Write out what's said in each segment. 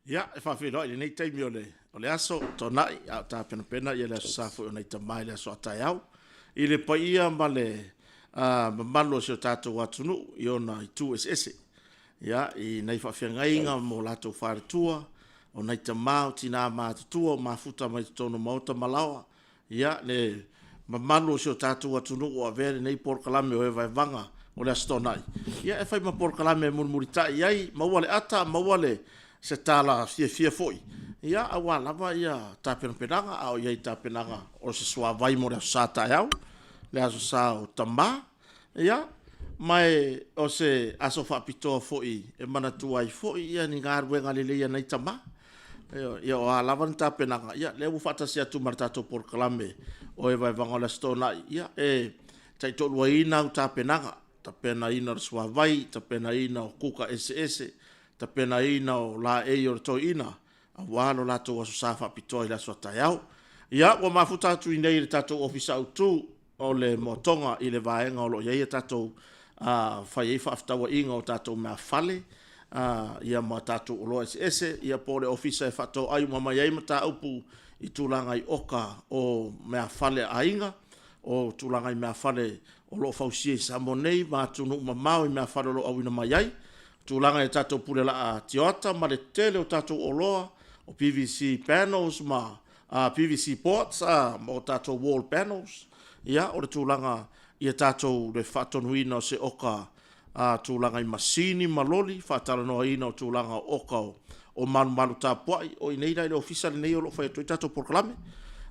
Ia, e whawhiro i nei teimi o le aso, tō nai, au tā pena pena, i le aso sāfu o nei tamai le aso atai au. I le pa ia ma le mamalo si o tātou atunu, i ona i tū ese. Ia, i nei whawhiangainga mo lātou whāretua, o nei tamau, tina mātutua, mafuta mai tono mauta malawa. Ia, le mamalo si o tātou atunu, o avere nei porkalame o Evaga, o le aso tō nai. Ia, e whai ma porkalame murmurita, iai, mauale ata, mauale se tala fia foi. Ia awa lava ia tapenanga au ia tapenanga o se sua vai mo le sata yau. Le aso sa o tamba. Ia mai o se aso fa pito foi e mana tua i foi ia ni ngarwe ngalile ia nei tamba. Ia o lava tapenanga ia le u fata se atu martato por klame o e vai vangola stona ia e tai to luina u tapenanga tapena ina sua vai tapena ina o kuka ese ta pena ina o la e o to ina a walo la to so safa pitoi la so taiau ia o mafuta tu nei tato ofisa tu o le motonga i le vaenga o lo ia tato a fai fa afta wa inga o tato ma fale ia ma tato o lo ese ia po le ofisa e fato ai mama ia mata upu i tulanga i oka o ma fale ainga o tulanga i ma fale o lo fausi sa monei ma tunu mamau i ma fale lo awina mai ai tulanga e tatou pule la a tiota ma le tele o tatou oloa o PVC panels ma PVC ports o tatou wall panels ia o le tulanga i tatou le fatonuina o se oka tulanga i masini maloli fatalanoa ina o tulanga oka o malu tapuai o ineira le ofisa le nei o lo fai tatou porklame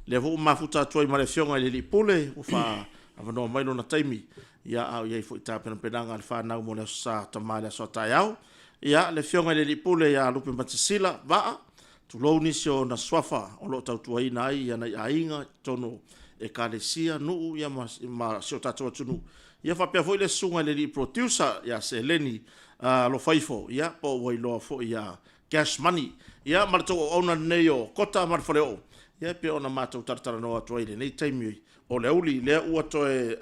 le vo mafuta tuai ma le fionga i le pule o fa avanoa mai lona taimi ia au ia foi tapena penanga al fa nau mo le sa tamale so taiau ia le fionga le lipule ia lupe matsila va tu lo nisio na swafa o lo tau tuaina ai ia na ainga tono e kalesia nu ia ma so tatu tunu ia fa pe foi le sunga le producer ia se leni lo faifo ia po voi lo fo ia cash money ia marto ona neyo kota mar foleo ia pe ona mato tartara no atuile nei taimi o le uli le ua toe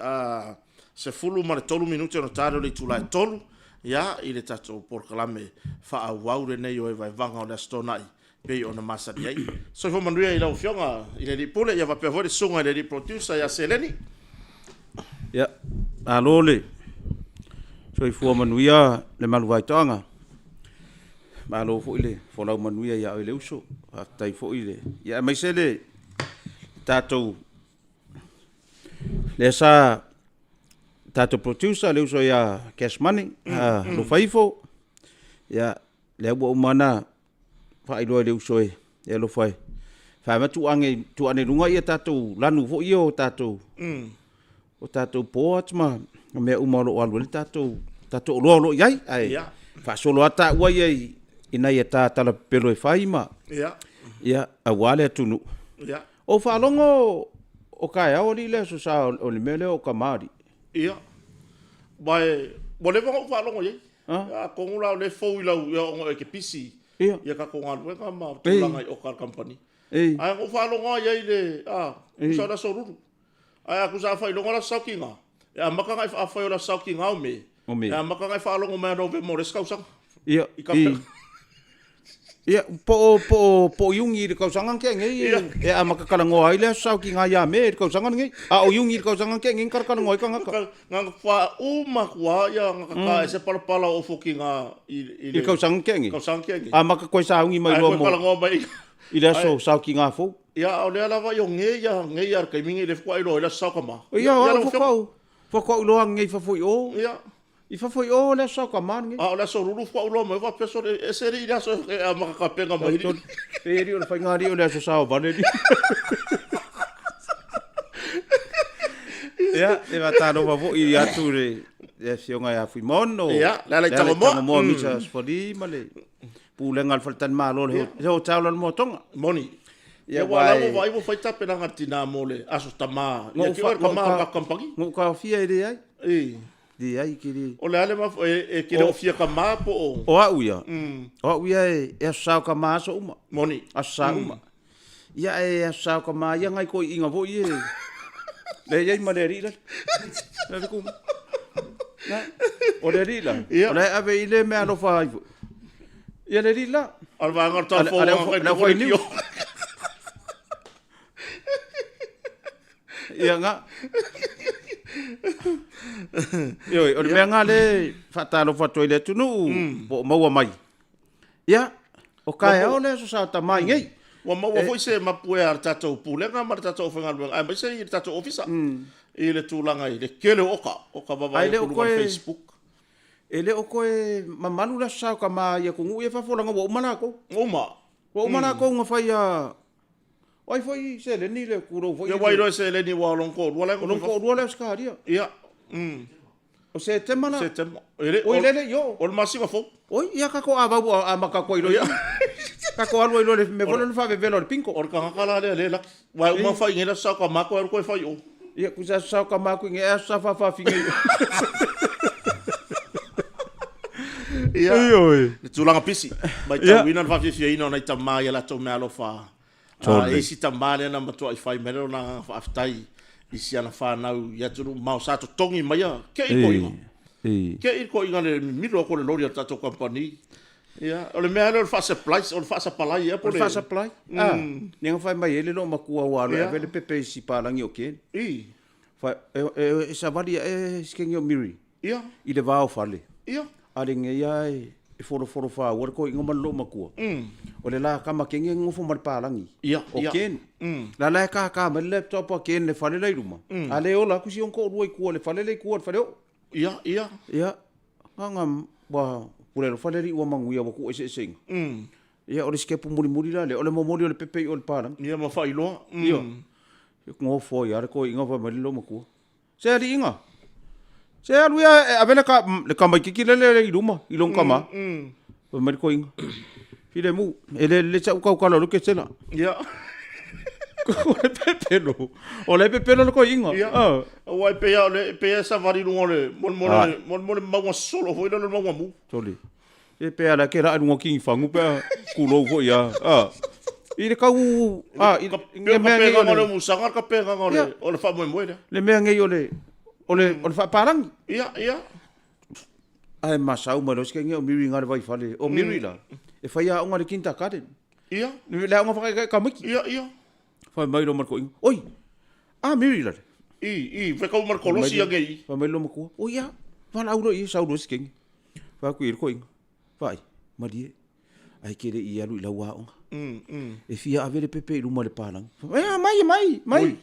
se fulu ma le tolu minuti no taro le tula tolu ia i le tato porkalame fa au le nei o Evaga o le stonai pe ona masari ai so fo manuia i lau fionga i le pole ia va pe vole sunga le producer ia seleni ia alole so i fo manuia le maluai tanga malo fo ile fo lau manuia ia le uso tai fo ile ia mai sele tato le sa tato producer le uso ia cash money lo faifo ya le bo mana fa ilo le uso e lo fai fa ma tu ane lunga ia tato lanu fo io tato o tato port ma me umalo alu le tato lo yai ai fa solo ata wa ia ina ia tala pelo e fai ma ya awale tunu o fa longo o kai o le so sa o le mele o kamari ia vai bole vão falar com ele com lá le foi lá o que pisi ia ka com algo ka ma tu lá o car company ai o falo ngo ia ile usa da soruru ai ku sa fai longo la saukinga ia maka ngai fa fai la saukinga o me ia maka ngai falo ngo me no ve mores ka usa ia ia po yungi de kausangan ke ngai e amaka kala ngo ai le sauki nga ya me de kausangan ngai o yungi de kausangan ke ngai kar ngo ka nga fa uma kwa ya nga se pala o foki nga i kausangan ke ngai amaka ko sa ungi mai lo mo kala ngo mai i le so sauki nga fo ya o le lava yo ngai ar kai mingi le kwa ilo le saukama ya fo ko lo ngai fa fo o ya i fa foi o le so ka man o le so rulu fo lo mo va peso e seri le so a ma ka penga mai e ri o fa ngari o le so sa o vale ya e va ta no va vo i atu re e fionga ya fui mono ya la tamo mo mi sa spodi male pu le ngal faltan malo le ho taulo mo tonga moni ya wala mo vai vo fai tapena ngatina mole aso tama ya ki ka ma ka kampagi ngo ka fia ide ai di ai kiri o le ale ma e kiri o fia ka ma po o au ia e sa ka ma so uma moni asa uma ia e sa ka ma ia ngai ko inga vo ie le ia ma le rila le ku na o le rila o le ave ile me alo fa Ia le rila. Al vanga tal fo la foi ni. Ia nga. Yo, o me nga le fatalo fatoile tunu po maua mai. Ia, o kai o le so sa ta mai ngai. Wa maua foi se mapue ar tatou pulenga mar tatou whangaluenga. Ai mai se i tatou ofisa. I le tūlanga i le kele oka vavai o kulu Facebook. E le o koe mamanu la sa ka ma ia kungu e fafolanga wa umana ko. Uma. Wa umana ko nga fai a Wai foi se le ni le kuro foi. Ia wai roi se le ni wa lonko. Lonko ruale skaria. Ia. O se te mana. Se te Oi lele yo. O masima fo. Oi ia ka ko ava a maka ko iro. Ka ko aloi lo le me vole fa ve velo le pinko. Or ka kala le la. Wai uma fai ngela sa ka mako er ko fai o. Ia ku sa ka mako nge sa fa finge. Ia. Oi. Tulanga pisi. Mai ta wina fa fi ina na ta mai la to me alofa. E si tambale na matua I fai mero na aftai I si ana whanau ia tunu mau sato tongi mai a ke I ko inga ke I ko inga le miro ko le lori a tato company ia o le mea le fa supply o le fa supply ia po le fa supply nenga fai mai ele lo makua wa le vele pepe si palangi o ken fa e sa vali e skengi o miri ia I le vao fale ia ale nge ia e foro fa war ko inga malo makua o le la kama kenge ngofo mar palangi ia o ken la ka me laptop o ken le fale le ruma ale o la kusi on ko ruai ku le fale le ku fale o ia nga wa pule lo fale ri wa mangu ia ku ese sing ia o le skepu muri la le o le momori o le pepe o le palang ia ma fai lo ia ngofo ia ko inga fa mali lo makua se ri inga se alu ia avele ka le kama kiki le ruma I long kama o mari ko inga File mu, ele sa uka uka lo ke sela. Ia. O le pepelo. O le pepelo lo ko inga. O wai pe sa vari lungo le mon mau solo foi lo mau mu. Toli. E pe ala ke ra lungo ki fangu pe kulo fo ia. I le kau nge me nge ngole mu sangar ka pe ngole o le fa mo moe. Le me nge o le fa parang. Ia. Ai masau ma los ke nge o miri ngare vai fale. O miri la. E fai a unga le kinta kaden. Ia. Le unga whakai ka miki. Ia. Fai mai lo marko inga. Oi! Miri la. Whekau marko losi a gei. Fai mai lo marko. O ia. Wala auro I sau losi kengi. Fai kui irko inga. Fai. Marie. Ai kere I alu I lau a unga. E fia avele pepe I luma le palang. Mai.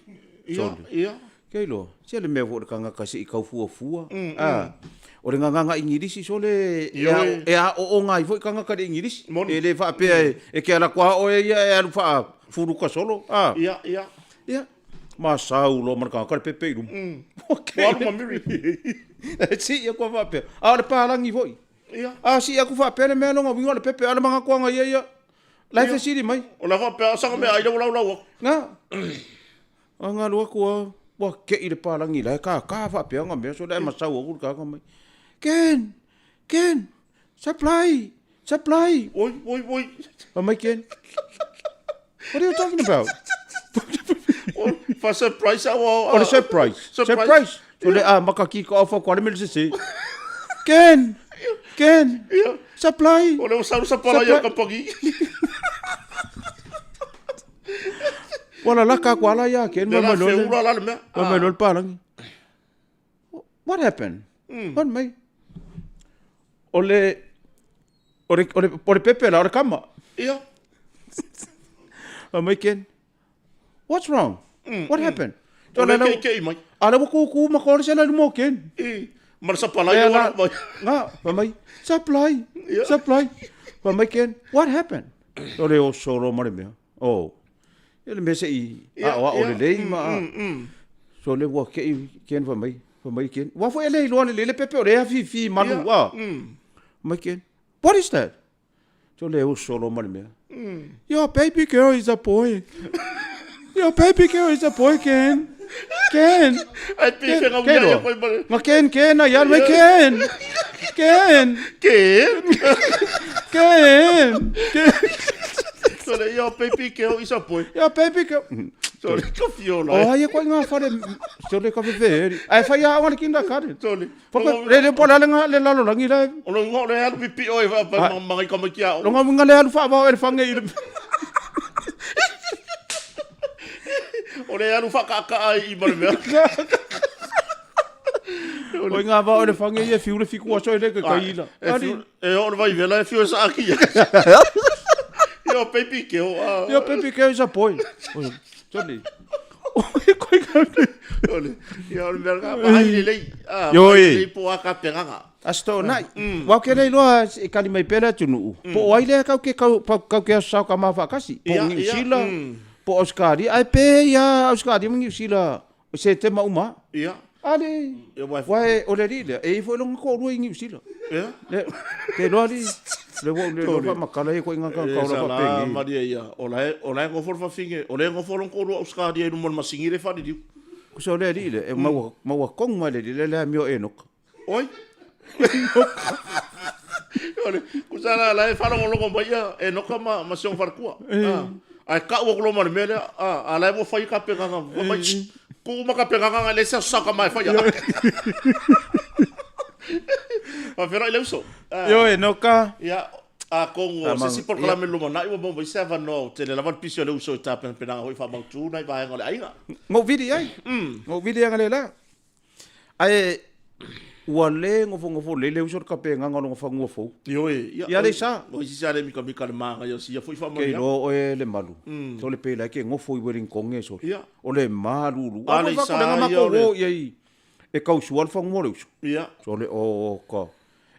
Ia. Kei lo. Sia le mea vore kanga kasi I kau fua. O le nganga ingirisi so le e a o ngai foi kanga ka ingirisi e le fa pe e ke ala kwa o e alu fa furu ka solo ia ma sau lo marka ka pepe rum okay wa miri si e ko fa pe a le palangi foi ia si e ko fa pe le me lo ngi le pepe ala manga kwa ngai ia la fe siri mai o la fa pe sa me ai lau nga anga lo ko wa ke I le palangi la ka fa pe nga me so le ma sau o ka mai Ken, supply. Oi. Mama Ken. What are you talking about? For surprise the surprise. Surprise. So le makaki ko offer ko mil se. Ken. Supply. O le usaru supply ya kapagi. Wala la ka kwala ya Ken mama lo palang. What happened? What mate? Ole pepe la ora kama. Ia. Mai Ken. What's wrong? What happened? Ole ke mai. Ala ku ma ko se la mo Ken. Mar supply ora mai. Nga, mai. Supply. Mai Ken. What happened? Ole o solo mare me. Oh. Ele me se ole le ma. So le wo ke Ken mai Ken. Wa fo ele lo le pepe o le fi manu wa. Mai Ken. What is that? So le o solo mare me. Your baby girl is a boy. Your baby girl is a boy, Ken. Ai pife nga uia ko mai. Ma Ken, ya mai Ken. So le ia pepi ke o isa poi. Ia pepi ke. So le ka fiola. Oh, ia ko nga fare. So le ka fe. Ai fa ia ngani kinda kare. So le. Porque le pola le lalo langi le. O lo ngo le alu pipi o e va pa mangai ka makia. Lo nga ngale alu fa ba e fange ile. O le alu fa ka ai ma le. O nga va o le fange ia fiu le fiku so ile ka ila. E o vai vela e fiu sa aki. Yo pepi ke o. Yo pepi ke sa poi. Tony. Oi koi ka. Ole. Yo le merga vai le. Yo e po aka peganga. Asto nai. Wa ke le loa e kali mai pera tunu. Po wai le ka ke sa ka ma fa kasi. Po ngi sila. Po Oscari ai pe ya Oscari ngi sila. Se te ma uma. Ia. Ali. Wai o le rile. E fo lo ko ru ngi sila. Ia. Ke lo ali. Le wo le fa makala ko inga ka la pa pe. Maria ia. Ola ngo for fa finge. Ola ngo for ko ru Oscari e no mo masingire fa di. Ko so le rile e ma kong ma le rile le mio enok. Oi. Ole, kusala la e fala ngolo ba ia e no kama ma song farkua. Ai ka wo lo ma mele ala e mo fai ka pega nga. Ku ma ka pega nga le sa ka mai fai. Ma fera ile so. Yo e no ka. Ya a kongo se si por kala me lo na i bo se va no te le lavan pisio le uso ta pena ho fa ma tu na va ngole ai nga. Ngo vidi ai. Ngo vidi ngale la. Ai ua le ngofo le uso ka penga ngalo ngofa ngofo. Yo e. Ya le sa. O si sa le mi ka le manga yo si foi fa ma. Ke ro e le malu. So le pela ke ngofo i werin konge so. O le malu. Ale sa yo le. Ye. E ka usual fa ngore uso. Ya. So le o ka.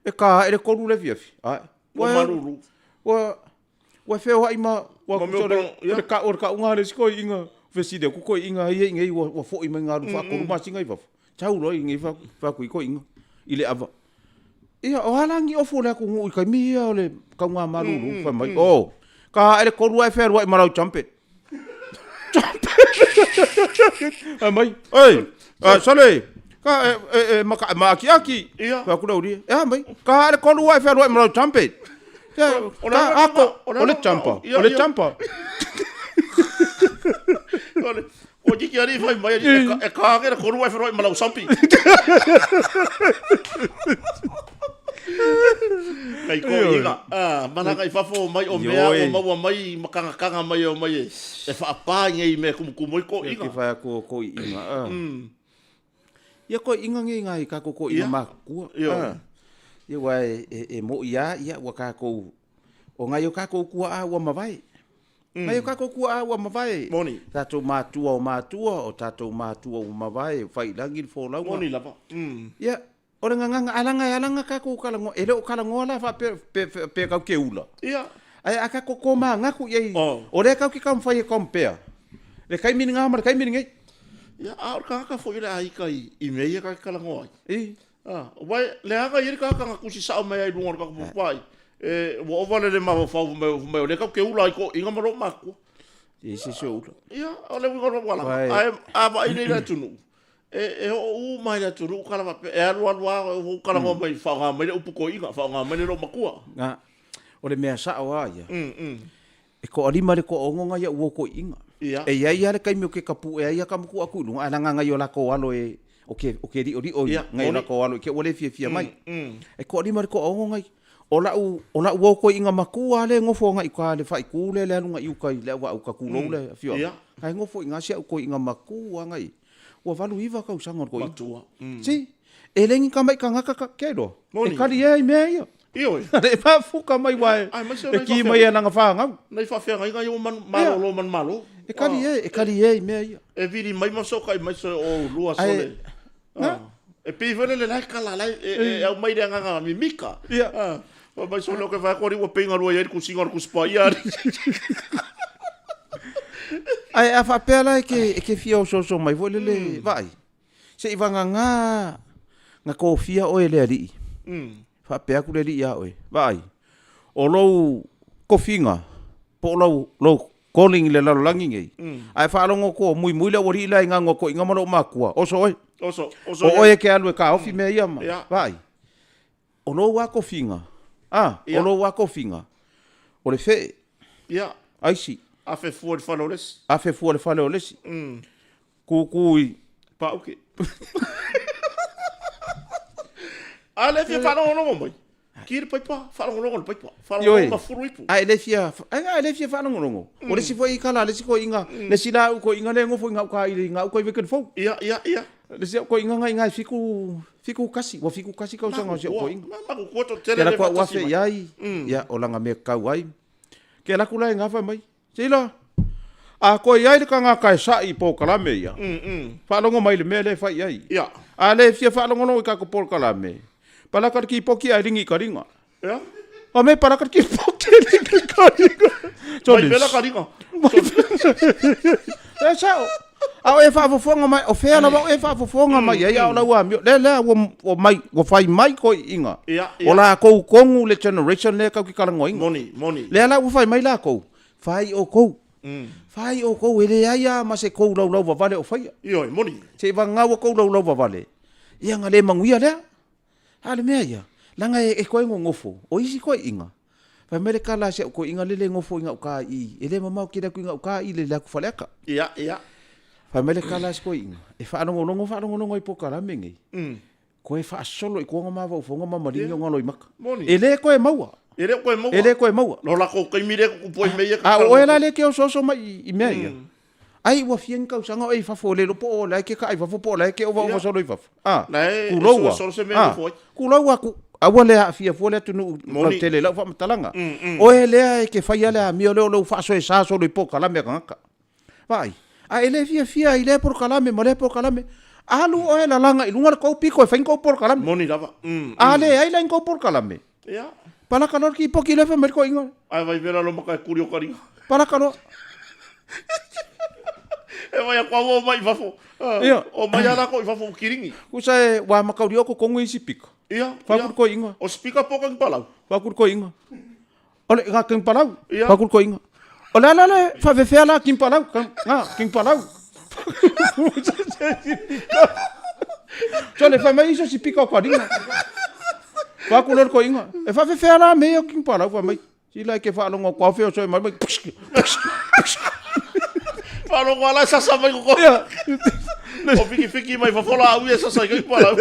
E ka e ko le fiafi. Ai. Wa malu. Wa feo ai ma wa so le ka or ka unga le sko inga. Veside ku ko inga ye ngai wa fo i menga lu fa ko ma singa i fa. Chau lo ngai fa ku ko inga. Ile ava. Ia o halangi o fole ku ngui kai mi ole ka nga maruru fa mai. Oh. Ka ele ko ruai fer ruai marau trumpet. Ai mai. Ei. Sale. Ka ma aki. Fa ku ri. Mai. Ka ele ko ruai fer ruai marau trumpet. Ya. Ka ako ole champa. Ole champa. Ole. O di chiari fai mai e ka che con ruai feroi ma la usampi. Kai ko ina. Mana kai fafo mai o mea o mau mai makanga mai o mai. E fa pa ngai me ku moi ko ina. Ke fa ko ina. Ia ko inga ngai ka ko ina ma ku. Ia wai e mo ia wa ka ko o ngai ka ko ku a wa mavai. Mai ka ko kua wa mavai. Moni. Tato matua o tato matua o mavai fai langi fo la. Moni lava. Ya, ora nganga alanga ka ko kala ngo ele o kala ngola fa pe ka ke ula. Ya. Ai aka ko ko ma ngaku ye. Ore ka ki kam fai compare. Le kai min nga mar kai min ngai. Ya, or ka fo ile ai kai i me ka kala ngoi. Wai le aga ye ka ku si sa mai ai luar ka ko pai. Wo vale le ma fa me le ka ke ula ko inga maro mako. Ese se ula. Ya, ole wi ko wala. Ai ava ile la tunu. O mai la tunu kala va e alu o kala mo mai fa nga mai upu ko inga fa nga mai lo makua. Nga. Ole me sa wa ya. E ko alima le ko onga ya wo ko inga. E ia le kai me ke kapu e ia kam ku aku lu ana nga yo la ko alo e o ke ri o ngai la ko alo ke ole fia mai. E ko alima le ko onga Ola u ko inga makua le ngofo nga ika le fai ku le lunga iukai le wa ka ku le fio. Kai ngofo inga sia ko inga makua ngai. Wa valu iva ka usanga ko matua. Si. Elengi ka mai ka ngaka ka kedo. E kali e me ia. Io. E pa fuka mai wai. E ki mai ana nga fa nga. Nei fa fia ngai yo man malo. E kali e me ia. E viri mai maso kai mai so o lua sole. E pivele le lai kala lai e au mai de nga mi mika. Ia. Vai solo que vai correr o penga ro ia com senhor com spaiar. Ai a fa pela que fio so mai vole le vai. Se ivanga nga kofia o ele ali. Fa pe ku le ia oi. Vai. O lo kofinga. Po lo calling le la langi ngai. Ai fa longo ko mui le ori la nga ngoko inga mo makua. Oso oi. Oso. O e ke alu ka ofi me ia. Vai. O lo wa kofinga. O lo wa kofinga. O le fe. Ia. Aisi. A fe fu le whalo lesi. A fe fua le whale o lesi. Kukui. Pa uke. A le fia whanongonongo mai. Kiri pai pa, whanongonongo pai pa. Whanongonongo ma furu ipu. Ai le fia whanongonongo. O lesi fo i kala, lesi ko inga. Lesi la u ko inga le ngofo inga uka ili inga uka i weken fau. Ia. Lesi ko inga ngai fiku kasi. Wa fiku kasi kau sanga o si ko inga. Maku koto tele Kela le kwa fatasi wafe mai. iai. Ia o langa me kau ai. Kela kula inga fa mai. Sila. A ko iai le kanga kai sa i po kalame ia. Whanongo mai le mele fai iai. Ia. A le fia whanongo i kako po kalame. Palakar ki poki ai ringi ka ringa. Ia. O me palakar ki poki ai ringi ka ringa. Mai vela ka ringa. E sao. A e whaafofonga mai, o whea lawa e whaafofonga mai, e au lau amio. Le o whai mai ko inga. Ia. O la kou kongu le generation le kau ki karango inga. Moni. Le la o whai mai la kou. Whai o kou. Whai o kou, ele aia ma se kou lau wavale o whaia. Ioi, moni. Se wangau o kou lau wavale. Ia nga le manguia lea. Ale mea ia. Langa e koe ngofo. O isi koe inga. Whai mere kala se o koe inga lele ngofo inga uka i. Ele mamau kira ku inga uka i le laku whaleaka. Ia. Whai mere kala se koe inga. E whaanongonongo i poka ramenge. Koe whaasolo i kuanga mawa ufonga mamaringa ngalo i maka. Moni. Ele koe maua. Ele koe maua. No la ko kai mire ku poi me ia. A o ela le ke o soso mai i mea ia. Ai wa fien kau sanga o i fafo le po o la ke ka i fafo po la ke o va solo i fafo. Kuloua. Kuloua ku awa le a fia fo le tunu no tele la fa matalanga. O ele e ke fai ale a mio le o fa so e sa solo i po kala me kanga. Vai. A ele fia i le por kala me mo le por kala me. Alu o ela langa i lunga ko piko e fa ko por kala me. Moni lava. Ale ai la ko por kala me. Ia. Para calor ki poki le fa mer ko inga. Ai vai vera lo maka kurio karinga. Para calor. E vai a kwa mai fafo. O mai ala ko fafo kiringi. Kusa e wa makauri o ko kongo isi piko. Ia. Fakur ko inga. O spika poka ng palau. Fakur ko inga. Ole nga king palau. Ia. Fakur ko inga. Ole la fa ve fe la king palau. Nga king palau. Sole fa mai so si piko ko dinga. Fakur ko inga. E fa ve fe la me o king palau fa mai. Sila ke fa longo ko fe o so mai. Falo wala sasa mai ko. O fiki mai fa fola au esa sai ko palau.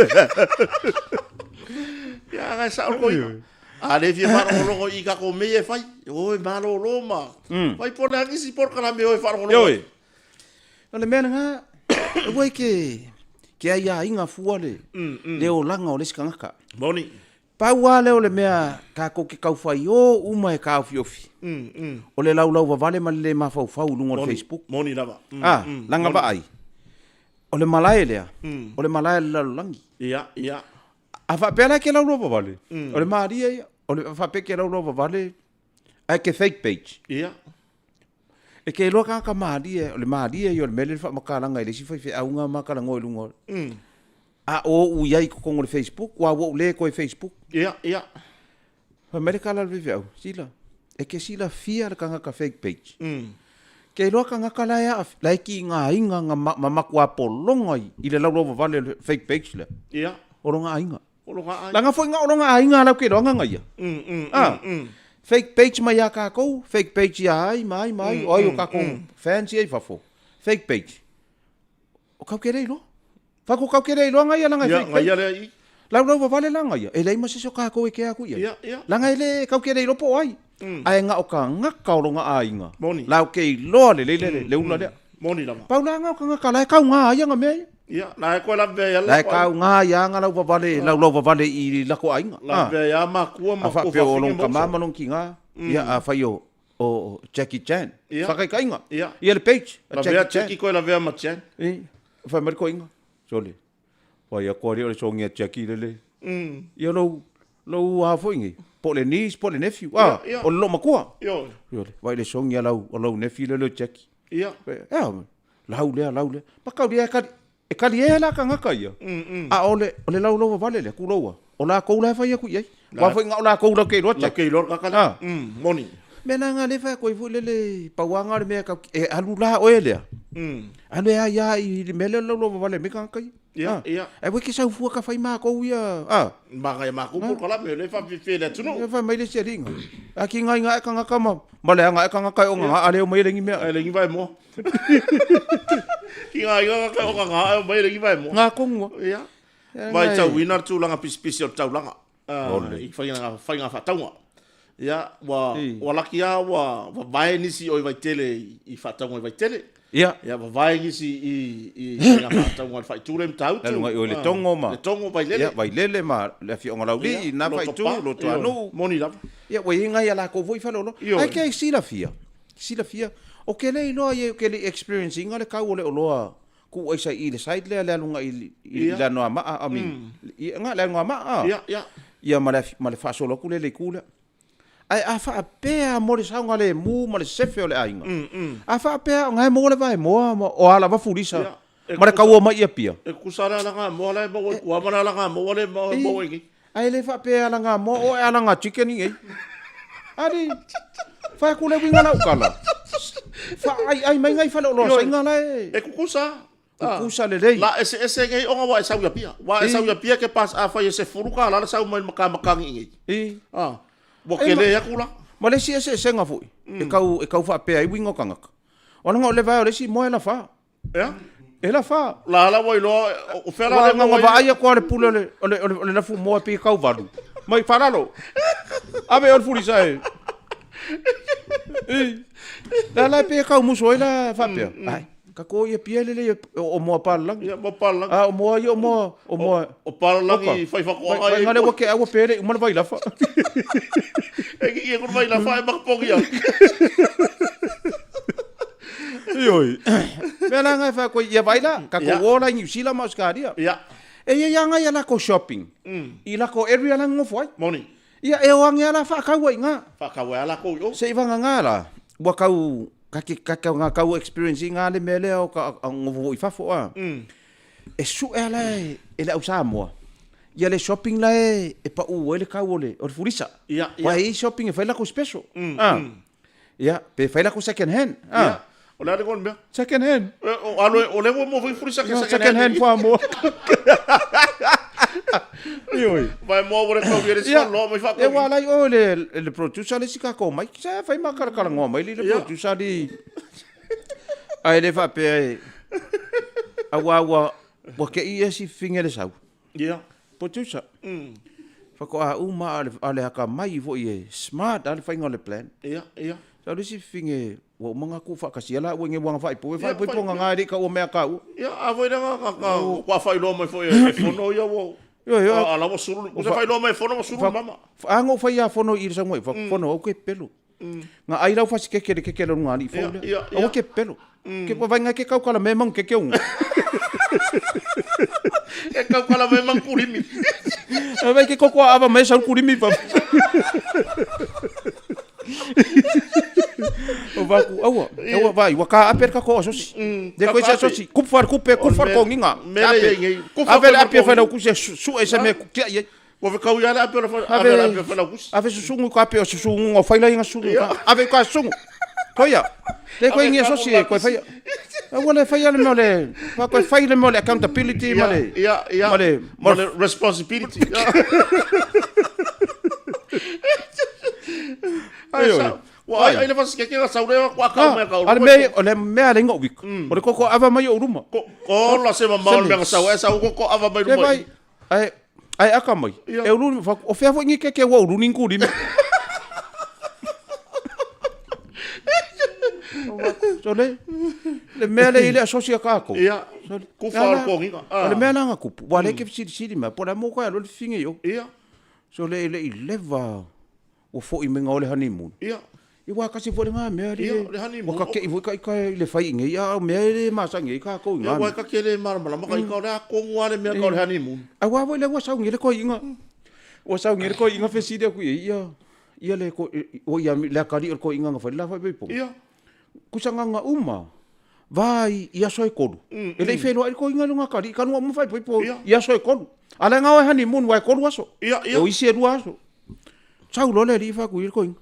Ya ga sa ko. Ale fi faro longo i ka ko me e fai. O malo loma. Vai por la si por kana me o faro longo. Yo. Ole mena nga. Wai ke ai a inga fuale. Le o langa o leskanga. Boni. Paua leo le mea ka ko ke kau fai o uma e ka fiofi. O le lau vavale ma le ma fau lungo le Facebook. Moni lava. Langa ba ai. O le malae lea. O le malae le langi. Ia. A fa pena ke lau vavale. O le maria ia. O le fa pe ke lau vavale. Ai ke fake page. Ia. E ke loa ka maria, o le maria i o le mele fa makalanga i le si fai fe aunga makalanga o lungo. A o u iai ko kongo le Facebook, wa wo le ko e Facebook. Ia. Fa mereka la vive au, sila. E ke sila fia le kanga ka fake page. Ke loa kanga ka la ya, la ki nga inga nga mamaku a polonga i le lau loa vale fake page le. Ia. Oronga inga. Langa foi nga oronga inga la ke ronga nga ia. Fake page mai ya ka ko, fake page ya mai, oi o ka ko fancy ai fafo. Fake page. O ka kere lo. Fa ko ka kere lo nga ia langa fake page. Ia le. Lau lau vale langa ia. E lei ma se so ka ko e ke aku ia. Langa ele ka kere lo po ai. Ai nga o ka nga ka oronga a inga. Lau ke lo le una le. Moni lava. Pa nga ka nga ka la ka nga ia nga me. Ia, na ko la ve ya la ka nga ia nga lau vale i la ko ainga. La ve ya ma ku ma ko fa o ka mama non kinga. Ia a fa yo o Jackie Chan. Fa ka inga. Ia le page. La ve Jackie ko la ve ma Chan. Fa mer ko inga. Sole. Wa ia ko ri o so ngia Jackie le. Ia lo a fo ingi. Po le niece, po le nephew. O lo makua. Yo. Wa le so ngia lo nephew le Jackie. Ia. Lau le. Pa ka ri e kali e la ka ngaka ia. A ole lau vale le ku loa. O la ko la fa ia ku ia. Wa fa nga la ko la ke rocha. La ke lor ka kala. Moni. Mena nga le fa ko fu le pawanga le me ka alula o ele. Anu ya I mele lo vale me kan kai. Ia. Ai we ki sa fu ka fai ma ko ia. Maka ya maku ko la me le fa fi le tunu. Ya fa mai le se ringa. Aki ngai ka nga kama. Male nga ka nga kai o nga ale o mai lengi me. Ai lengi vai mo. Ki ngai ka o nga o mai lengi vai mo. Nga ko ngo. Ia. Vai tau winar tu langa pisi o tau langa. I fai nga fa taunga. Ia wa lakia wa vai nisi o vai tele I fa taunga vai tele. Ia va vai nisi I nga fa taunga fa tu rem tau. Lu ngai o le tongo ma. Le tongo vai lele. Ia vai lele ma le fi onga lauli na vai tu lo tu anu. Moni la. Ia we ngai ala ko voi fa lo. Ai ke si la fia. Si la fia. O ke le no ye ke le experiencing le ka o le loa. Ku ai sai I le side le lunga I la no ma a mi. Nga le no ma. Ia. Ia ma le fa solo ku le kula. Ai a fa pea mo le sanga le mu ma le sefe o le ainga. A fa pea ngai mo le vai mo o ala va fulisa. Ma le kaua mai ia pia. E kusara la nga mo le mo wa mana la nga mo le mo ngi. Ai le fa pea la nga mo o ala nga chicken ngi. Ari fa ku le winga la ukala. Fa ai mai ngai fa lo singa la e kukusa. Kukusa le rei. La ese ngai o nga wa sa pia. Wa sa pia ke pas a fa se furuka la sa mai maka ngi. Bo kele ya kula. Ma le si ese senga foi. E kau fa pe ai wingo kanga. Ona ngo le vai le si mo ela fa. Ya? Ela fa. La wa lo o fela le ngo va ai ko le pule le na fu mo pe kau valu. Mai faralo. Ave on furi sai. La pe kau muso ela fa pe. Ai. Ka ko ia pia le o mo palang. Ya mo palang. O mo o mo o palang I fai fa ko ai. Ngale wa ke awa pere mo vai la fa. E ko vai la fa e makpongi ya. Ioi. Mela nga fa ko ia vai la ka ko ola ni sila mas kadia. Ya. E ia nga ia la ko shopping. I la ko area la ngo foi. Moni. Ia e o nga la fa ka wa nga. Fa ka wa la ko yo. Se iva nga la. Wa kau ka nga kau experience nga le mele o ka ngo fa fo a. E su ela e la usa mo. Ia le shopping la e pa u ele ka ole o furisa. Ia. Wa e shopping e fa la ko special. Ia, pe fa la ko second hand. O la de kon bia. Second hand. O le mo furisa ke second hand fa mo. Ioi. Vai mo ore ko viere sa lo mo fa ko. E wala o le producer le sika ko mai sa fa ma kala ngo mai le producer di. Ai le fa pe. Awa wa ke I si fingere sa. Ia. Producer. Fa ko a uma ale ka mai vo I smart ale fa ngole plan. Ia. Sa le si finge wo manga ku fa kasiala wo nge wanga fa po nga ngari ka o me ka u. Ia a vo nga ka wa fa lo mo fo e fono ia wo. Yo ala mo suru. Ko fa lo mo fono mo suru mama. Ango fa ia fono I sa mo fa fono o ke pelo. Nga ai lau fa si ke lo ngani fo. O ke pelo. Ke pa vai nga ke kau kala memang ke un. E kau kala memang kurimi. Vai ke koko ava mai sa kurimi pa. O va ku awa vai wa ka aper ka ko sosi de ko se sosi ku far ko nginga ape fa na ku se su ese me ku ya wo ve ka ya la ape fa na ku ave su sungu ka ape su sungu o fa la inga sungu ave ka sungu ko ya de ko inga sosi ko fa ya wala fa ya le mole fa ko fa le mole accountability mole mole responsibility ayo wa ai le fas ke sa ure kwa ka me ka ale me ole me ale ngo wik ole ko ava mai o ruma ko la se ma me ka sa ko ava mai ruma ai aka mai e o ruma o fe fo ngi ke wa ru nin ku ri so le me ale ile asocia ka ko ia ku fa ko ngi ole me ala nga ku wa le ke si ma po la mo ko lo finge yo ia so le leva o fo I menga ole honeymoon ia I wa kasi fo nga me le honeymoon o ka ke I ka le fai nge ya me le ma sa nge ka ko nga wa ka ke le mar mala ka ka la ko ngwa le me ka le honeymoon a wa le wa sa nge le ko inga o sa nge ko inga fe si de ku ia le ko o ia le ka ri ko inga fa la fa be po ia ku sa nga uma vai ia so ko ele fe no ko inga nga ka ri ka no mo fa po ia so ko ala nga honeymoon wa ko waso ia o isi ru aso sa lo le ri fa ku ko inga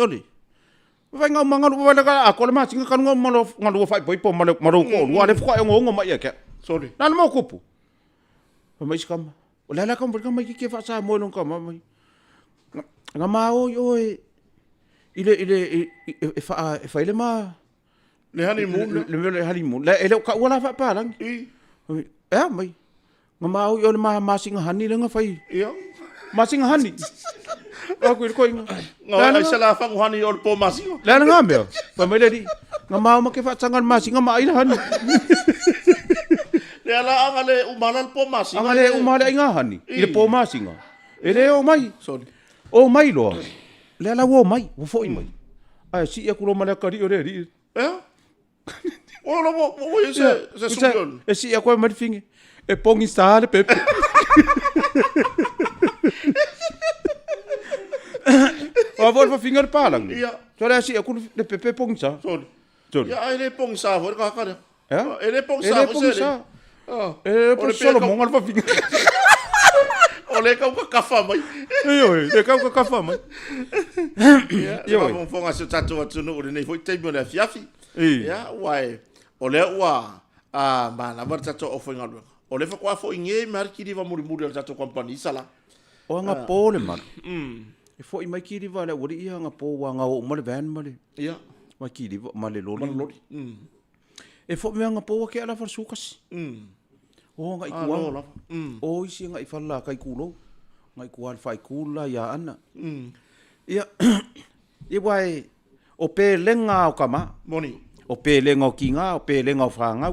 Soli. Vai ngau mangalu vai la ko le masinga kan ngau malo ngalu fai po malo ko lu ale fo ngo mai ke. Sorry. Na mo kupu. Mai skam. O la kam mai ki fa sa mo non kam mai. Nga mau yo ile fa ile ma le honeymoon le honeymoon le ele ka wala fa pa lang mai nga mau yo ma singa hani le nga fai ia ma singa hani aku ko nga sala fa hani ol po masinga la nga me pa me le di nga mau ma ke fa sangan ma singa ma ile hani le ala angale umalal po masinga angale umala inga hani ile po masinga ele o mai sorry o mai lo le ala wo mai wo foi mai ai si e kulo mala kari ore ri o lo wo se sujon e si e ko mai fingi e pongi sale pepe o vol fa finger palang ia so le si e kulo le pepe pongi sa sorry sorry ia ele pong sa vo ka ka ele pong sa ele pong solo mongal fa finger ole ka kafa mai le ka kafa mai ia mo fonga se tatu atunu ole nei foi tempo le fiafi ia wai ole wa ma na var tatu ofinga lu ole fa kwa fo inge mar ki diva muri muri tatu company sala o nga pole man e fo mai ki diva le wori ia nga po wa nga o mo le van male ia ma ki diva ma le loli e fo me nga po ke ala fa sukas o nga ikua o isi nga ifalla kai kulo nga ikua fai kula ya ana ia e wai o pe lenga o kama moni o pe lenga o kinga o pe lenga o franga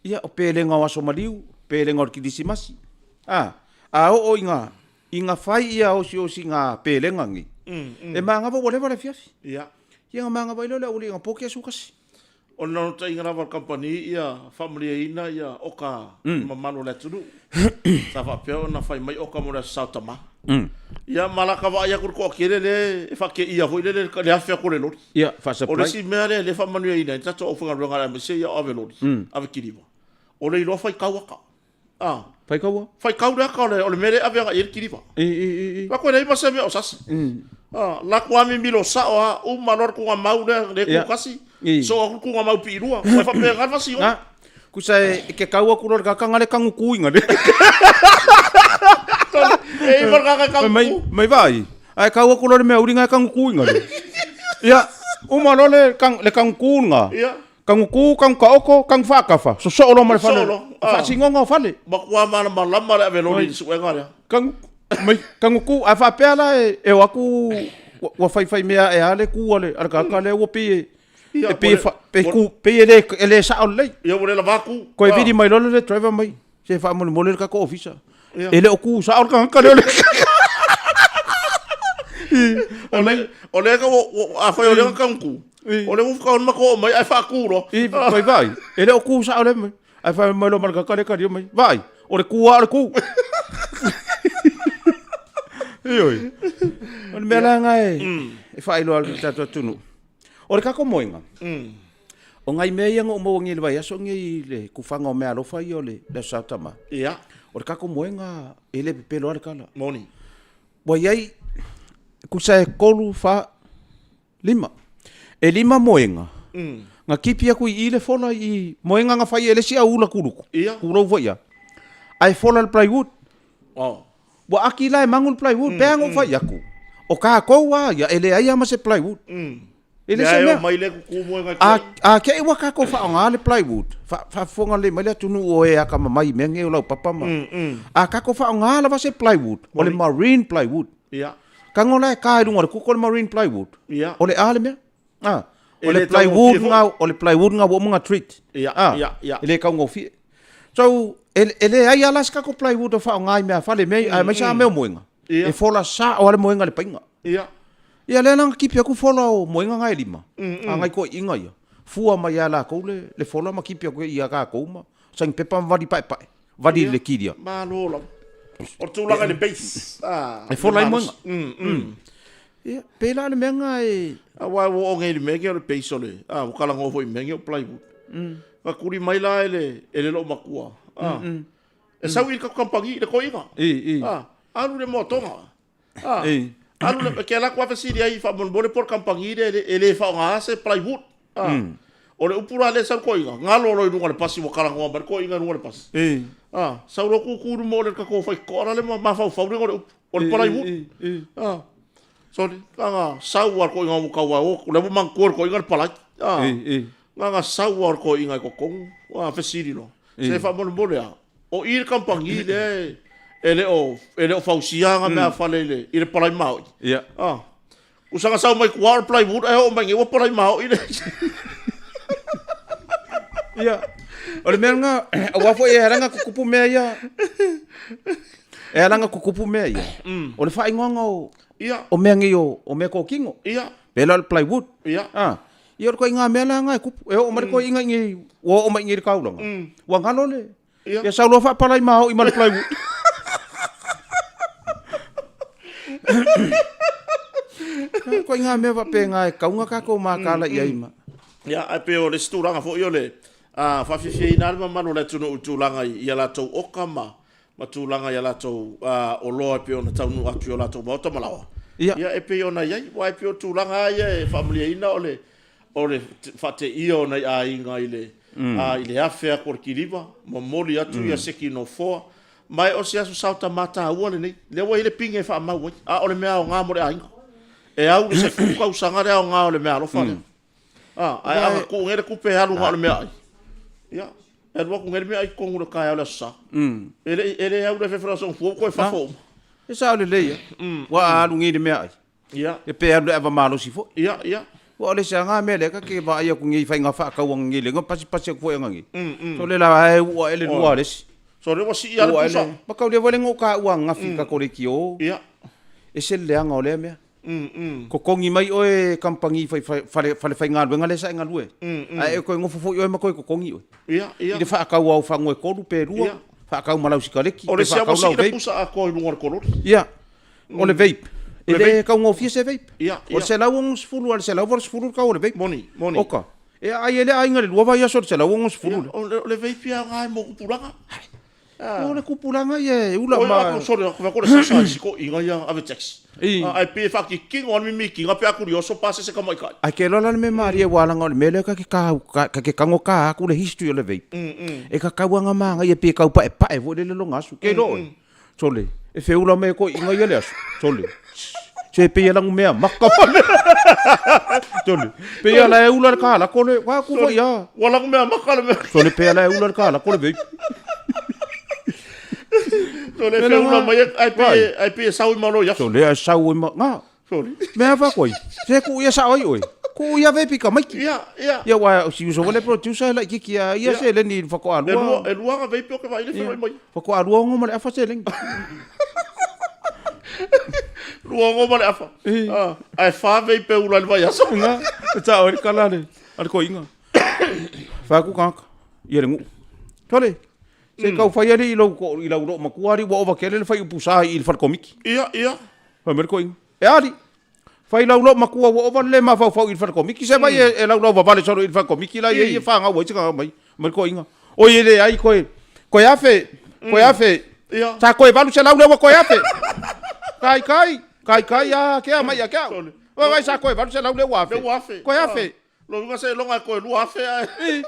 ia o pe lenga o somaliu pe lenga o kidisimasi o inga fai ia o si nga pe lenga ngi e manga vo whatever le fiafi ia manga vai lo le uli nga poke sukas o no ta inga va company ia family ina ia oka mamalo le tunu sa va pe na fai mai oka mo le sautama ia malaka va ia ko kele le fa ke ia vo le le afia ko le lo ia fa sa o le si mere le family ina ta to ofa nga nga me se ia ave lo ave kiriva o le lo fai kawaka fai kawa fai kaura ka le o le mere ave nga ia kiriva va ko le ma se me o sas la kwa mi milo sa o malor ko mau le ko kasi so ku nga mau pirua o fa pe ga fa si o ku sai ke kaua ku lor ka ngale kangu kuinga le e por ka ka mai vai ai kaua ku lor me uringa kangu kuinga le ia o malor le kangu kuinga ia kangu ku kang ka oko kang fa ka fa so lo mal fa fa singonga fa le ba kwa ma lama le velo ni su nga kangu ku a fa pela e waku wa fai mea e ale ku ale arka ka le wo pe ele sa ole ia mo le vaku ko e vidi mai lo le driver mai se fa mo le ka ko ofisa ele o ku sa arka ka le ole ka a fa ole ka ku ole mo ka ma ko mai ai fa ku ro vai ele o ku sa ole mai ai fa mai lo marka ka le ka mai vai ole ku ale ku Oi. On mela ngai. E fai lo al tatu tunu. O ka ko moinga. O ngai me yang o mo ngi le vai aso ngi le ku fanga o me alo fai ole le satama. Ia. O ka ko moinga ele pelo al kala. Moni. Bo yai ku sai kolu fa lima. E lima moinga. Nga kipi aku i le fola i moinga nga fai ele sia ula kuluku. Ia. Ku ro voia. Ai fola al plywood. Wa akila e mangul plywood pengo fa yaku o ka ko wa ya ele ai ama se plywood ele se me mai le ku mo nga ke wa ka ko fa nga le plywood fa fonga le mai le tunu o e aka mai menge o la papa ma ka ko fa nga la se plywood o le marine plywood ia ka ngola ka dunga ku ko marine plywood ia o le ale me o le plywood nga wo mga treat ia ele ka ngofi so ele ai alas ka ko plywood fa ngai me fa le me ai mai sa me moinga e fola sa o le moinga le painga ia le nang kipi ku fola o moinga ngai lima ngai ko inga ia fua mai ala ko le fola ma kipi ku ia ka ko ma sang pepa vadi pai vadi le kidia ma lo lo o tu la le base e fola i moinga ia pela le menga e wa o ngai le mege le base ole o kala ngo foi mege o plywood ka kuri mai la ele lo makua e sau i ka kampangi le koinga alu le motonga Alu le ke la kwa fa siri ai fa mon bole por kampangi ele fa nga se plywood. O le upura le sa ko inga ngalo lo i le pasi mo kala ngo bar ko inga le pas. Sa ro ku ku mo le ka ko fa ko le ma fa fa le o le plywood. Sorry, nga sauar ko inga mo ka wa o le mo man ko inga le palai. Nga sauar ko inga ko kong wa fa siri no. Se fa mon bole a. O ir kampangi le ele o fausianga me falele ile palai mau. Usanga sau mai kuar plywood o mai ngewa palai mau ile. Ole menga wa fo e ranga kukupu me ia. E ranga kukupu me ia. Ole fa ingongo. O mengi o me ko kingo. Bela plywood. Ia ko inga me langa kupu e o mai ko inga ngi o mai ngi ka ulanga. Wa ngalo le. Ya sau lo fa palai mau i mal plywood. Ko inga me va penga ka unga ka ko ma kala ia ima. Ya ai pe o le sturanga fo yo le fa fi na ma manu le tunu utulanga ia la tau okama ma tulanga ia la tau o loa pe ona tau nu atu la tau mo to malawa. Ya e pe ona ia wa pe o tulanga ia e family ina ole fa te io na a inga ile ile afea por kiriba mo moli atu ia seki no fo mai o sia su sauta mata ua le wa ile pinge fa ma wa ole mea o nga mo ai e au se fu ka usanga le o nga ole mea lo fa ai ko ngere ku pe halu nga ole mea ai ya e lo ko ngere mea ai ko ngoro ka ole sa ele au le fefrason fu ko fa fo e sa le le wa alu ngi de mea ai ya e pe alu eva malo si fo ya wa le sanga me le ka ke ba ia ku ngi fa nga fa ka wang ngi le nga pasi ku ngi so le la ai wa ele lua le so le wasi ia le pusa ba ka le vole ngo ka wa nga fi ka ko le kio ya e se le anga ole me ko kongi mai oe kampangi fale nga luenga le sa nga lue ai ko ngo fofo oe ma ko kongi oe ya de fa ka wa fa ngo ko lu pe lua fa ka malau sikaleki o le sia wasi le pusa a ko lu ko ya o le vape ele ka ngo fi se vape o se la uns fulu al se la vor fulu ka o le vape moni oka e ai ele ai ngale lua va ya so se la uns fulu o le vape ya nga mo kupulanga o le kupulanga ye ula ma sorry ko ko se sa ko inga ya ave taxi ai pe fa ki king on mi ki nga pe curioso pase se ka mai kai ai ke lola me maria wala ngol mele ka ke kango ka ku le history o le vape e ka wanga manga ye pe ka pa e vo le longa su ke lo sole e fe ula me ko inga ye le sole se pe la ngumea makka pale sole pe la e ula ka la ko le wa ku fo ya wala ngumea makka le sole pe la e ula ka la ko le vape sole fe ula mai ai pe sau malo ya sole a sau ma nga sole me fa ko se ku ya sa oi ku ya ve pika mai ya wa si uso le producer la ki ya se le ni fa ko alua e lua ve pe ko vai le fe mai fa ko alua ngo ma le fa se le lua ngo ma le fa ai fa ve pe ula le vai aso nga ta ori kala le al ko inga fa ku ka ye le ngu tole se kau fai ali i lau makuari wa ova kele le fai upusa i le farkomiki. Ia. Fai merkoing. E ali. Fai lau makua wa ova le ma fau i le farkomiki. Se mai e lau vavale soro i le farkomiki la i fa nga wai tika mai. Merkoinga. O ye le ai koe. Koe afe. Ia. Sa koe valu se lau lewa koe afe. Kai ya kea mai ya kea. Wa sa koe valu se lau lewa afe. Koe afe. Lo nga se longa koe lua afe ai.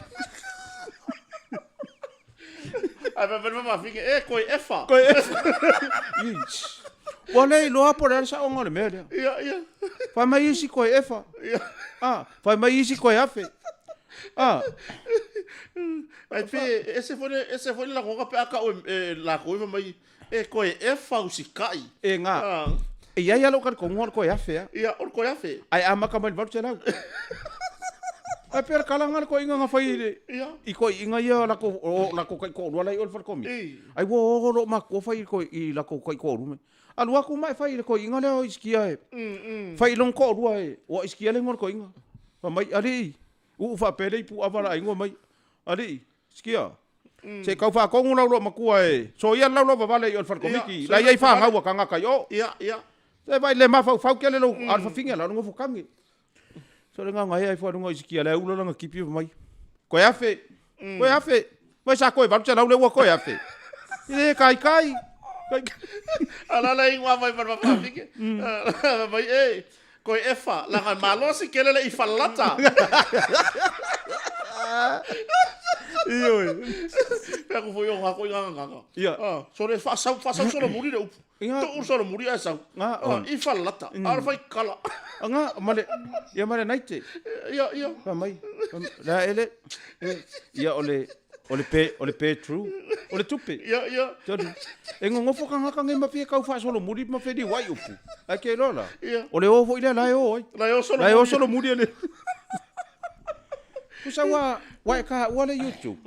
Ai va fique koe efa. Wale lo por esa ongo le mele. Ia. Fa mai isi koe efa. Fa mai isi koe afe. Ai pe ese foi la ngoka pe aka la koe mai koe efa usikai. E nga. E ia lo ko ngor koe afe. Ia or koe afe. Ai ama ka mai vau tela. Ai per kalangar ko inga nga fai i ko inga ia la ko kai ko wala i ol farkomi ai wo lo ma ko fai ko i la ko kai ko rume alua ko mai fai ko inga le iskia fai long ko rua o iskia le ngor ko inga pa mai ali u fa pele pu avara ingo mai ali iskia se ka fa ko ngula lo ma ku so ia la lo vale i ol farkomi la ia fa nga wa kanga kai o ia se vai le ma fa ke le lo al fa finga la ngo fu kangi so le nga ai fo ngo iskia le ulo nga kipi mai ko afe mai sa ko va tsa le wo ko afe ile kai Ala la ingwa vai para fike. Vai ko efa la ngal malo si kelele I falata. Iyo. Pe ko foi nga ko nga. Ia. So le fa solo muri de. To solo muri asa. I falata. Ala fai kala. Anga male ia male naite. Ia. Pa mai. La ele. Ia ole pe true. Ole tupe. Ia. Jadi, ngofo kanga kanga mapia kau fa solo muri mafedi wai upu. Ake lola. Ole ofo ile la yo. La yo solo muri ele. Kusawa wai ka wale YouTube.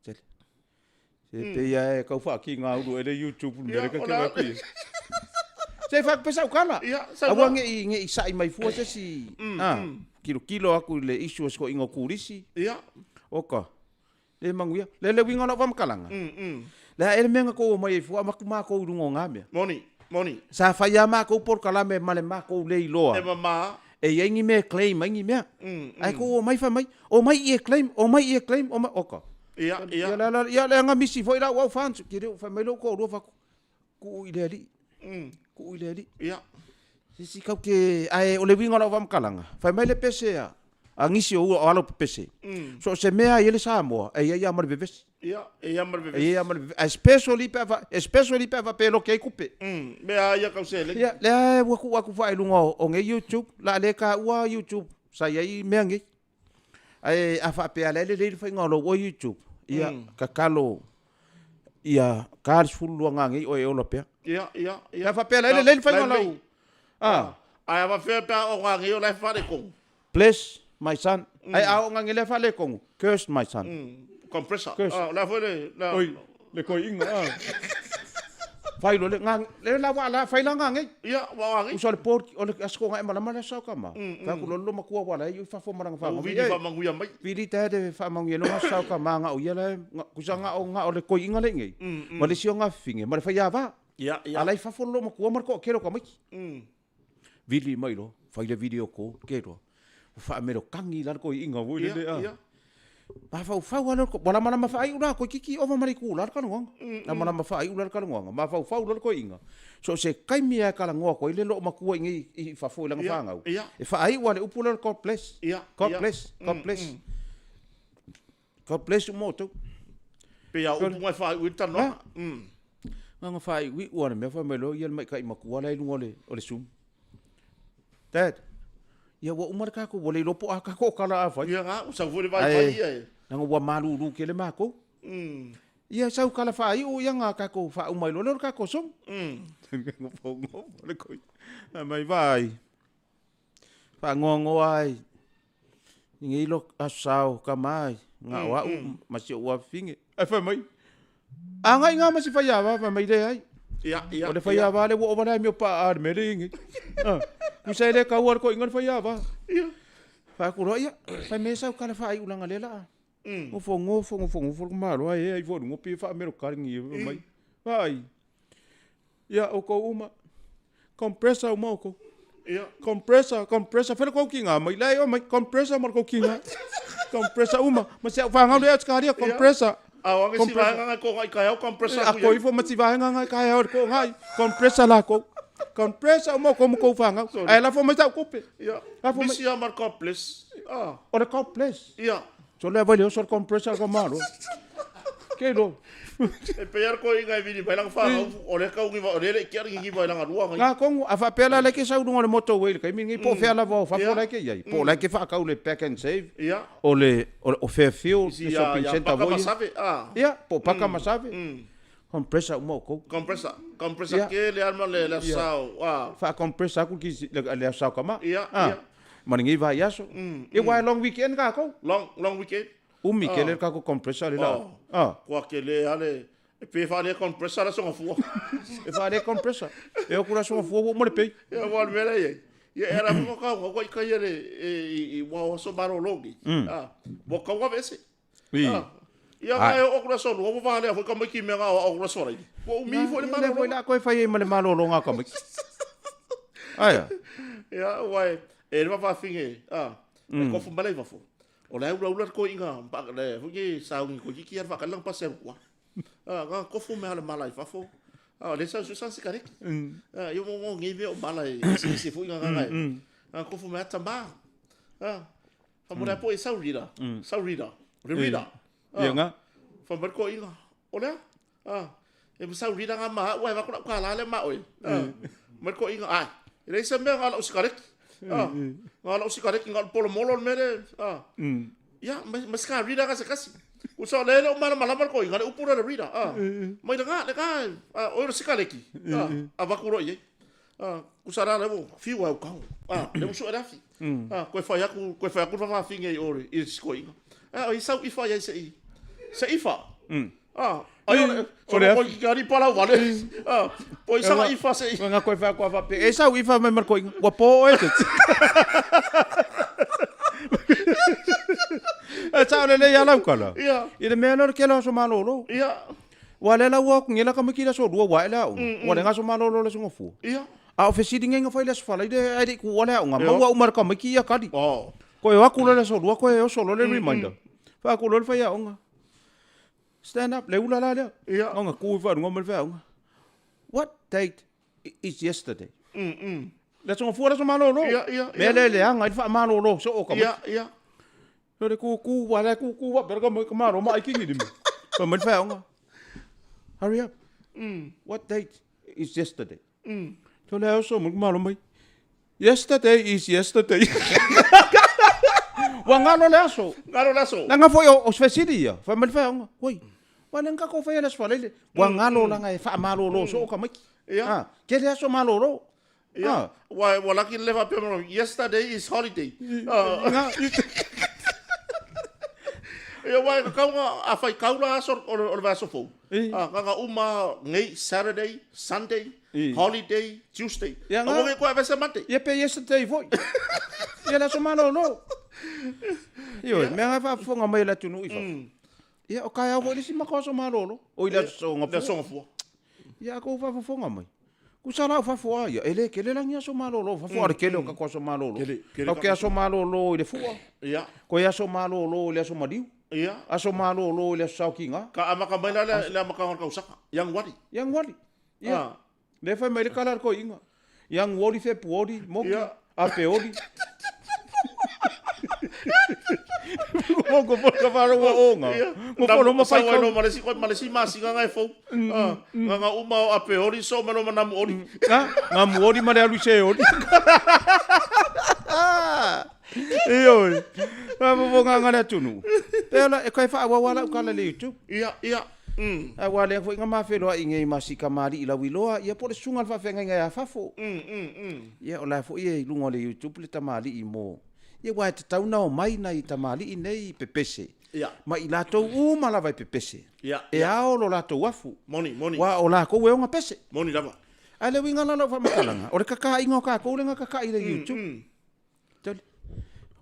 Jadi. Te ya kau fa ki nga udu ele YouTube mere ka ke ki. Sei fa pesa ukala. Awa nge sai mai fu si. Kilo aku le isu ko ingo kurisi. Ia. Oka. Le manguia. Le winga na vamkalanga. La ele menga ko mai fu ma ko rungo ngamia. Moni. Sa fa ya ma ko por kala me male ma ko le loa. E mama. E yengi me claim mangi me. Ai ko mai fa mai. O mai e claim, o mai oka. Ia. Ya le nga misi foi la wa fans ki re fa mai lo ko ro fa ku ile ali. Ku ile ali. Ia. Si kau ke ai o le winga na vamkalanga. Fa mai le pese a. Angisi o alo pese. So se mea ele sa mo, ia mar beves. Ia mar beves. Especially pa pelo ke kupe. Mea ia kau se le. Ia le waku fa ilunga o nge YouTube, la le ka wa YouTube. Sa ia mea nge. Ai afa pe ale le fa ngalo o YouTube. Ia kakalo. Ia kar fulu ngangi o e ola pe. Ia. Afa pe ale le fa ngalo. Ai afa pe o ngangi o la fa de ko. Bless my son. Ai ao ngangi le fa le ko. Curse my son. Compressor. La foi le. Oi, le ko inga. Fai lo le ngang le la wala fai la ngangi. Ia, wa ngangi. Usa le port o le asko ngai mala mala sa kama. Fa ko lo makua wala i fa fo maranga fa. Vi fa manguia mai. Vi ta de fa manguia no sa kama nga o yela kusanga o nga o le ko inga le ngai. Ma le sio nga finge, ma le fa ya va. Ia. Ala fa fo lo makua mar ko kero kama. Vili mai lo, fai le video ko kero. Fa mero kangi la ko inga wo le a. Ma fa wala ko wala mana ma fa ai ula ko kiki o mari ku la kan ngong. Na mana ma fa ai ula kan ngong. Ma fa ula ko inga. So se kai mia kala ngo ko ile lo makua ngi I fa fo la nga ngau. E fa ai wala upula ko place. God bless mo to. Pe au mo fa ai ta no. Nga fa ai wi wala me fa me lo yel mai kai makua la lu ngole o le sum. Dad. Ia wa umar ka ko wole lopo aka ko kala afa. Ia nga sa vole vai ia. Nang wa malu ru ke le mako. Ia sa kala fa ai o ia nga ka ko fa umai lo ka ko som. Ngo le ko. Mai vai. Fa ngongo ai. Ngi lo asau ka mai. Nga wa ma si wa finge. Ai fa mai. Anga nga ma si fa ya va mai de ai. Ia. O le fa ya va le wo ba mi pa ar me ringi. Kusa ele ka war ko ingon fa ya ba. Fa ku ro ia. Fa me sa kala fa ai ulanga lela. Ngofo malo ai vo ngopi fa mero karingi mai. Vai. Ia o ko uma. Compressor o moko. Ia. Compressor fa ko kinga mai lai o mai compressor mar ko kinga. Compressor uma. Ma se fa ngau le atskaria compressor. Awa ngi si va nga ko ngai ka compressor. Ako ifo mati va nga ka ya ko ngai. Compressor la ko. Compressor mo ko fanga. Ai la fo mai ta kupe. Ia. Misi amar complex. O le complex. Ia. So le vai le so compressor ko malo. Que lo. E pear ko inga vini vai lang fa o le ka ngi va o le ke ngi vai lang rua ngi. Nga ko afa pela le ke sa u ngol moto we ka mi ngi po fe la vo fa po le ke yai. Po le ke fa ka u le pack and save. Ia. O le o Fairfield shopping center vo. Ia, po Poka Malie. Compressor mo ko. Compressor ke le arma le sao. Fa compressor ku ki le sao kama. Ia. Maningi vai yaso. E wa long weekend ka ko. Long weekend. Umi ke le ka ko compressor le la. Ko ke le ale e pe fa le compressor so fu. E fa le compressor. E o kura so fu mo le pe. E wa me le. Ia era mo ka ko ka ele e wa so baro longi. Bo ka wa vese. Ia nga o kura so no va le fo ka mo ki me nga o kura so rai. Ko mi fo le malo. Le foi la ko fa ye male malo lo nga ka mo. Aya. Ia wai e va fa finge. Ko fu malai va fo. O la ula ko inga pa le fu ki sa ngi ko ki ar fa ka lang pa se kwa. Nga kofu me hala malai fafo. Le sa su sansi karek. Yo mo ngi be o malai si fu nga nga. Nga kofu me atamba. Fa mo po isa rida. Sa rida. Rida. Ia nga. Fa mo ko inga. Ola. E mo sa rida nga ma wa va ko la le ma oi. Mo ko inga ai. Ile sa me nga la usikarek. Nga la usikarek nga polo molon mere. Ya, mas ka rida ka sa kasi. Usa lele o mala mala ko inga upura le rida. Mai nga o sikareki. Avakuro ye. Kusara le mo fi wa ka. Le mo so era fi. Ko fa ya ku fa finge ore i sko inga. O isa ifa ya sei. Se ifa. Ayo, ko gari pala wale. Po isa nga ifa sei. Nga ko fa pe. Esa ifa me mar ko inga. Wa po e. Sa ole le ya lau kala. Ide me no ke la so malolo. Wale la wa ngela ka makira so dua wa la. Wale nga so malolo le so ngofu. A ofesidi ngenga fa ile so fala ide ai ku wale nga ma wa umar ka makia kadi. Ko e wa ku le so dua ko e so le reminder. Fa ku le fa ya nga. Stand up le ula la le. Nga ku fa ngomel fa nga. What date is yesterday? Le so ngofu le so malolo. Me le nga fa malolo so o ka. Rồi ku wala ku wa berga mo kamaro ma ikingi dim. Pa man fa nga. Hurry up. What date is yesterday? So le so mo kamaro mai. Yesterday is yesterday. Wa ngalo le so. Nga foi o svesidia. Fa man fa nga. Oi. Wa nga ko fa ele so le. Wa ngalo la nga fa malo lo so ka mai. Ke le so malo lo. Wa la ki le va pe yesterday is holiday. Ia wai ka a fai kaula so o va so fo. Nga uma ngei Saturday, Sunday, holiday, Tuesday. O nge ko ave se mate. Ia pe yesterday foi. Ia la so malo no. Io me nga fa fonga mai la tunu ifa. Ia o kai avo si mako so malo no. O ila so ngafo. Ia ko fa fonga mai. Ku sala fa fo ia ele ke le langia so malo lo fa fo ar ke le ka ko so malo lo. Ka ke so malo lo ile fo. Ia. Ko ia so malo lo ile so madiu. Ia. Aso malo lo le sa kinga. Ka amaka mai la maka ka usaka. Yang wali. Ia. Le fa mai kala ko inga. Yang wali fe puori mo. A peori. Mo ko ka faro o nga. Mo ko ma fai no malesi masi nga fo. Nga uma a peori so mano mana mo ori. Nga mo ori ma le alu se ori. Iyo. Vamos nga na tunu. Pela e kai fa wala ka le YouTube. Ia. A wale foi nga mafelo inge masika mari ila wiloa ia por sunga fa fenga nga fafo. Ia ola fo ia lungo le YouTube le tamali i mo. Ia wa te tau na o mai na i tamali i nei pepese. Ma i lato u mala vai pepese. E ao lo lato wafu. Moni. Wa ola ko we nga pese. Moni lava. Ale winga na fa makalanga. Ore kaka ingo ka ko le nga kaka i le YouTube. Tole.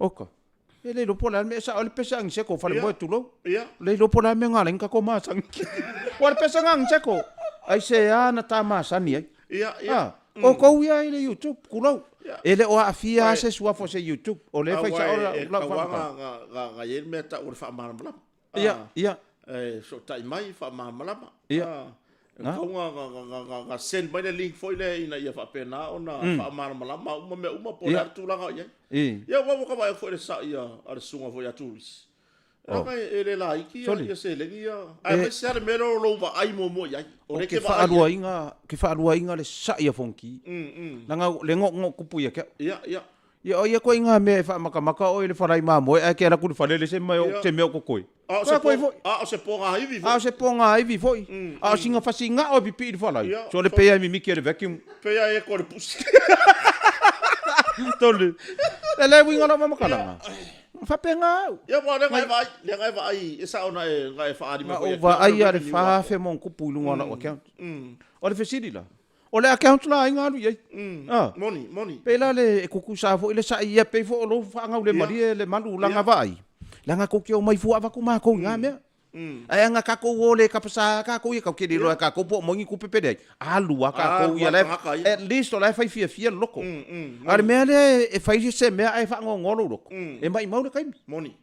Oka. Le lo pola me sa ole pesa ang seko fa le mo tulo. Le lo pola me nga lenga ko ma sang. Wa pesa ang seko. Ai se ana ta ma sani ai. O ko ia ile YouTube kulo. Ele o afia se sua fo se YouTube. O le fa sa ora nga ye me ta o fa ma mala. Ia. So tai mai fa ma mala. Nga send by the link foi le ina ia fa pena ona fa ma mala ma uma po la tu la ia. Ia wa ka vai foi sa ia ar sunga foi a turis. Aka ele la iki ia se le ia. Ai me ser mero lo va ai mo ia. O le ke fa alua inga le sa ia fonki. Langa le ngo kupu ia ke. Ia. Ia ko inga me fa maka o le farai ma mo ai ke la ku fa le se me ko koi. O se ponga hivi foi. Se ponga hivi foi. Singa fa singa o pipi fa lai. So le pe mi ke le vacuum. Pe ai ko le pus. Tole. Le winga na mama kala. Fa penga. Ia po le ngai vai esa ona e ngai fa ari ma ko. O va ai are fa fe mon kupu lunga na account. O le fesidi la. O le account la inga lu ye. Moni. Pe la le kuku sa fo ile sa ia pe fo lo fa nga le mari le malu langa vai. Langa ko ke o mai fu ava ku ma ko nga me. Ai nga ka ko ole ka pasa ka ko ka ke dilo ka ko po mo ngi ku pepe dai. Alu ka ko ia le at least o le fa fia loko. Ar me le e fa se me ai fa ngolo loko. E mai mau le kai. Moni.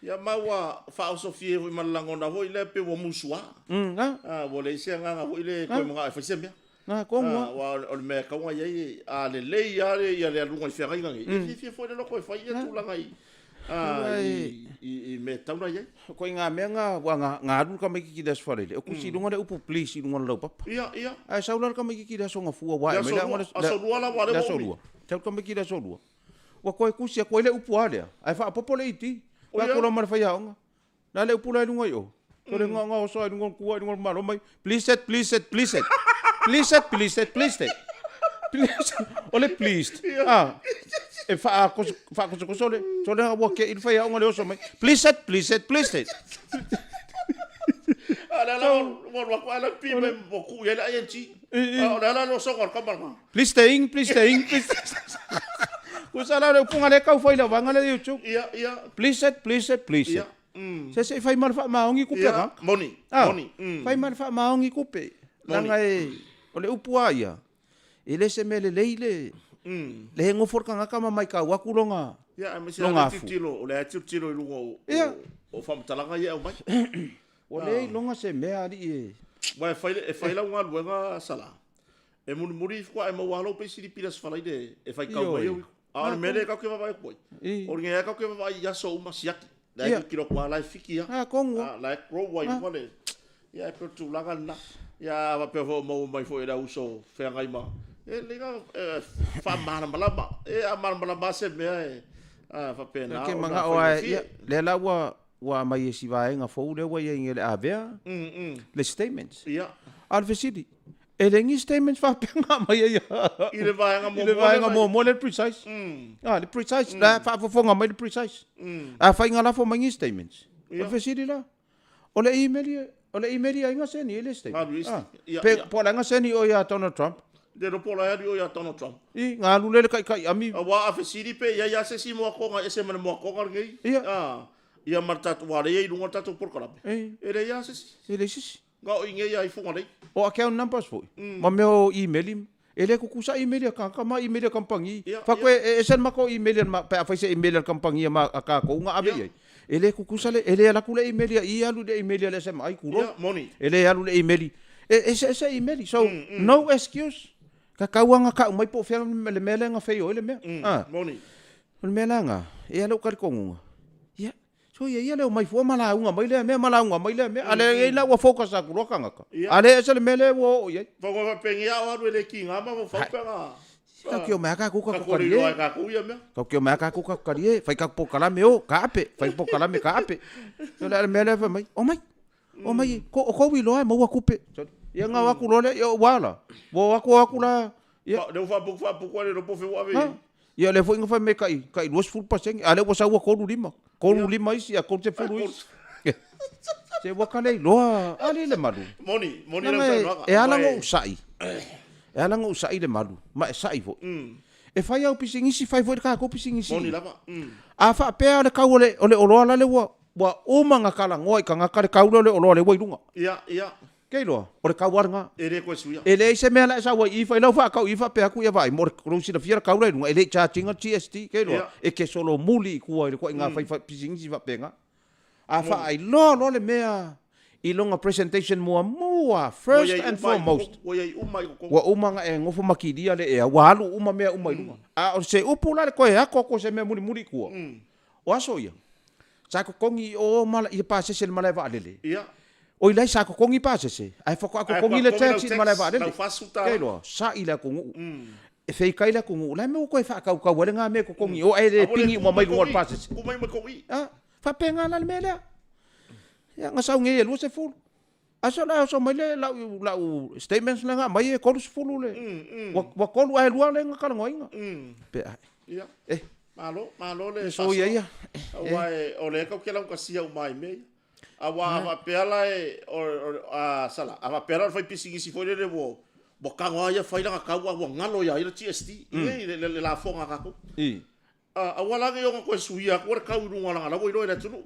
Ia maua whaosofie hui malangona hoi le pe wa musua. Wa le isia nganga hoi le koe mga e whaisembia. Nga konga. Wa o le mea kaunga iai a le lei are ia le alunga i whianga ingangi. I fia foi le loko e whai ia tūlanga i me tauna iai. Ko ngā mea ngā aru ka mai ki das wharele. O kusi runga le upu please i runga lau papa. Ia. Ai saular ka mai ki das o ngā fua wa. Aso lua la wa le wa. Tau ka mai ki das o lua. Wa koe kusi a koe le upu alea. Ai wha apopo le iti. Wa kola mara whai aonga. Nā le upu lai runga i o. Tore ngā o soa i runga kua i runga maro mai. Please set. Please set. Ole pleased. E wha koso le. Tore ngā wake i whai aonga le oso mai. Please set. Ala pi me boku ia la ING. Ala no so ngor kamar. Please staying. Kusala le punga le kau foi la wanga le YouTube. Ia. Please set. Ia. Se fai mar fa maongi ku pega. Moni. Fai mar fa maongi ku pe. Langa e ole upua ia. Ele se mele leile. Le ngo forka nga kama mai ka wakulonga. Ia, me se le titilo, le titilo i lungo. Ia. O famtalanga ia o mai. Ole longa se mea ali e. Wa fai la nga luenga sala. E muri kwa e mawalo pe siri pilas falai de e fai kau mai. A mele ka ke vai koi. O nge ka ke vai ya so uma siaki. Dai kilo kwa lai fikia. Kongo. Lai grow wai wale. Ia e tu langa na. Ia va pe vo mo mai fo era uso fe ngai ma. E lega fa mana malama. E a mana malama se me e. Fa pena. Ke manga o ia le la wa mai si vai nga fo le wa ia le avea. Le statements. Ia. Alfesidi. Elengi statements fa penga mai ia. Ile vai nga mo le precise. Le precise la fa fonga mai le precise. A fa nga la fo mai statements. Alfesidi la. Ole email ia nga seni ele statement. Po la nga seni o ia Donald Trump. De no pola ya o ya Donald Trump. Nga lule kai ami. Wa afesidi pe ya se si mo ko nga ese mo ko ngai. Ia marta wa le i lunga tatu por kala. Ele ya se. Ele si. Nga o inge ia i funga dei. O account numbers foi. Ma meu email im. Ele ko kusa email ka ma email kampangi. Fa ko esen ma ko email ma pa fa se email kampangi ma ka ko nga abe ia. Ele ko kusa le ele ala kule email ia alu de email le se mai kulo. Ele alu le email. Ese email. So no excuse. Ka kauanga ka mai po fe le mele nga fe o le me. Moni. Le mele nga. E ala ka konga. So ia le mai fo mala unga mai le me mala unga mai le me ale e la wa focus a ku kanga ka ale ese le mele wo ia fo ko pengia o le kinga ma fo pega ka kio me ka ku ka ko ri lo ka ku ia me ka kio me ka ku ka karie fai ka po kala me o ka ape fai po kala me ka ape so le mele fa mai o mai ko wi lo ai mo wa kupe ia nga wa ku lo le yo wala wo wa ku la ia de fa pu ko le no po fe wa ve ia le fo inga fa me kai duas full paseng ale wo sa wa ko lima isi a ko te fulu isi se wa kale loa ale le malu moni e ala ngo sai le malu ma e sai fo e fai au pising isi fai fo ka ko pising isi moni lava a fa pe le ka ole olo ala le wa uma nga kala ngoi ka nga ka ka ole olo le wa lunga ia Kei loa, ore kau waranga. Ele ko suia. Ele se mea la sa wa I fa lau fa kau I fa pe aku ia vai mor krusi na fiera kau lai lunga ele charginga GST kei loa. E ke solo muli ku ai ko nga fa pising si fa penga. A fa ai lo le mea I longa presentation mua first and foremost. Wa uma nga e ngofo makidia le e wa alu uma mea uma lunga. A o se upula le ko e ako se mea muli ku. O aso ia. Sa ko kongi o mala I pa se sel mala va lele. Ia. O ilai sa ko kongi pa se. Ai fa ko kongi le taxi mala va dele. Kei lo sa ila ko ngu. E fei kai la ko ngu. La me ko fa ka wale nga me ko kongi. O ai le pingi mo mai ngor pa se. Ku mai ko I. Fa penga la me la. Ya nga sa nge lu se full. Aso la so mai le la statements la nga mai ko su full le. Wa ko lu ai lu le nga kala ngoinga. Pe ai. Ya. Malo le. So ya. Wa o le ka ke la ka sia o mai me. Awa pela o sala awa pela foi pising si foi le bo kangwa ya foi la ka wa ngalo ya ile GST le la fonga ka ko awa la yo ko suia ko ka u ngala ngala bo ile na tunu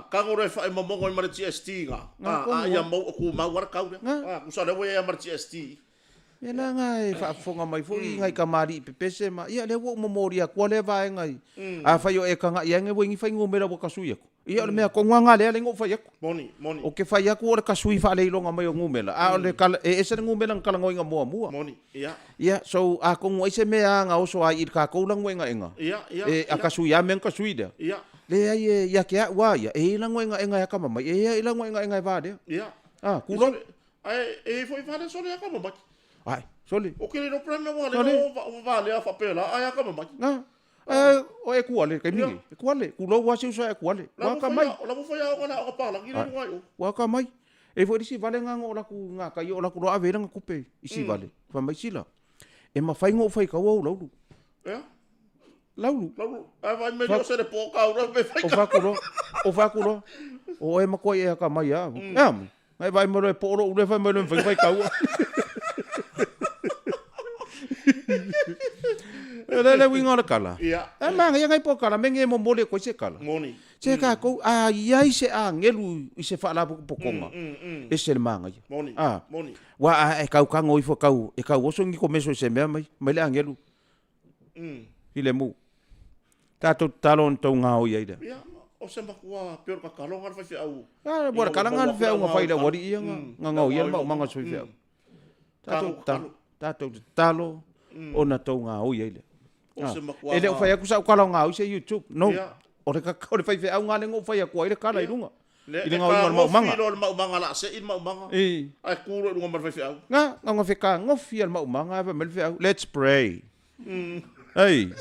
ka ngore fa mo mo ma GST ga ya mo ku ma war ka ku sa le bo ya mar GST E la ngai whaafonga mai fo i ngai ka mari pepese ma. Ia le wo momori a kua le vai ngai. A whai o e kanga i ange wengi whai ngomera wa kasui ako. Ia ole mea ko nganga le ale ngo whai ako. Moni. O ke whai ako o le kasui wha leilonga mai o ngomela. A ole kala e ese ngomela ngkala ngoinga mua mua. Moni. Ia. Ia so a ko ngoi se mea nga oso a ir ka koulang wenga enga. Ia. E a kasui a men kasui dea. Ia. Le ai e ia ke a wa ia. E ila ngoinga enga ya kama mai. E ila ngoinga enga va dea. Ia. Ah, kulong. Ai foi fale sole ya kama mai. Ai, soli. O ke no prame wa le o vale a fapela ai kama mai. Nga. O e kuale kai mingi. E kuale. Kulo wa se usa e kuale. Wa ka mai. La mo foi a ona o pala ki le ngoi. Wa ka mai. E foi disi vale nga ngo la ku nga kai o la ku ro ave nga kupe. Isi vale. Fa mai sila. E ma fai ngo fai ka wa laulu. Ya. Laulu. Ai vai me se de poka ora me fai. O fa kulo. O e ma koi e ka mai a. Am. Ai vai mo le poro ule vai mo le fai ka wa. Le winga le kala. Ia. E manga ia ngai po kala menge mo mole ko se kala. Moni. Se ka ko a ia se a ngelu i se fala pokonga. E se le manga ia. Moni. Moni. Wa e kau ka ngoi fo kau e kau oso ngi ko meso se mea mai le angelu. I le mu. Tato talon to nga o ia ida. Ia. O se makua peor ka kalonga fai fe au. Ah, bora kalanga fe nga fai da wori ia nga nga ia ma manga so fe. Tato talo ona to nga o ia ida. O se makua. Ele o fai aku sa kalonga o se YouTube. No. Ore ka ore fai fe au nga le ngo fai aku ile kala i runga. Ile nga o manga. Ile ma manga la se in ma manga. Ai kuro runga mar fai fe au. Nga fe ka ngofi al ma manga fa mel fe au. Let's pray. Hey.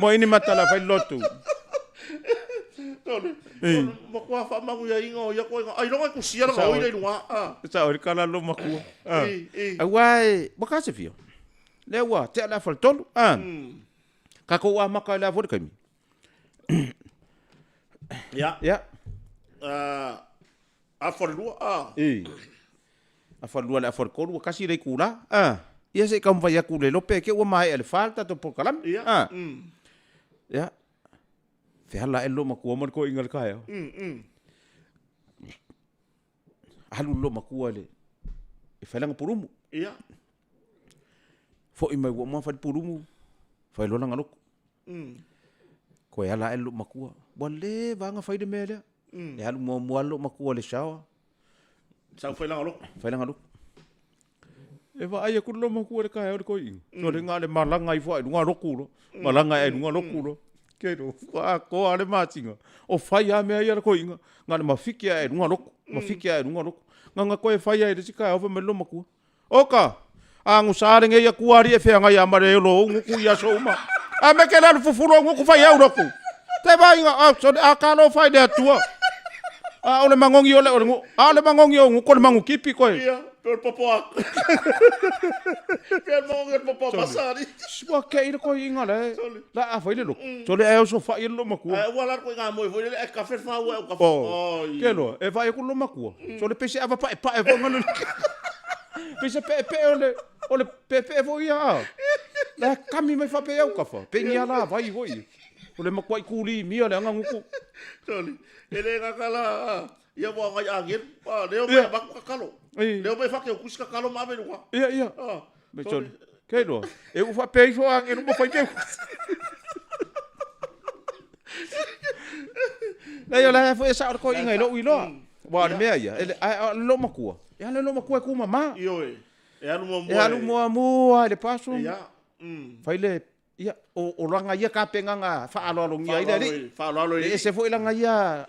Mo ini matala fai lotu. Mo kwa fa mangu ya ingo ya ko ai longa ku sia nga oi dei lunga. Sa ore kala lo makua. Ai boka se fio. Le wa te la fal tolu. Ka ko wa maka la fo kami. Ja. A for lua. A for lua la for ko kasi le kula. Ia se kam vai aku le lope ke o mai ele falta to por kalam. Ja. Fe hala elo makua mar ko ingal kaya. Halu lo makua le. E falang purumu. Ia. Fo i mai wo ma fa purumu. Fa lo nanga loko. Ko hala elo makua. Bole vanga fa de mele. E halu mo lo makua le shawa. Sa fa langa loko. Fa langa loko. E va ai ku lo makua le kaya ko i. So le ngale malanga i fo ai nga loko lo. Malanga ai nga loko lo. Kero ko ale matinga o fai a me ia ko inga ngana mafiki ai nga loko mafiki ai nga loko nga ko e fai ai de ka o me lo makua oka a ngu sare nge ia kuari e fe nga ia mare lo ngu ku ia so ma a me ke la fufulo ngu ku fai au loko te vai nga a so a ka lo fai de tua a ole mangongi ole ngu a le mangongi o ngu ko le mangu kipi ko ia per popoa per mangongi popoa pasari swa ke ile ko inga le la a fai le lo so le e so fai lo makua wala ko nga mo foi le ka fe fa o ka ke lo e vai ku lo makua so le pese ava pa e vo ngalo pese pe ole pe vo ia la kami mai fa pe au ka fa pe ni ala vai voi ole makua kuli mi ole nga nguku soli ele nga kala ia mo nga agir pa leo me ba ka kalo leo me fa ke ku ska kalo ma be no ia me soli ke lo e u fa pe fo ang e no mo fa pe la yo la fo esa ko inga lo ilo wa me ia ele lo makua ya le lo makua ku mama io e alu mo le paso ia fai le ia o langa ia ka penga nga fa alo ngia ile fa alo e se foi langa ia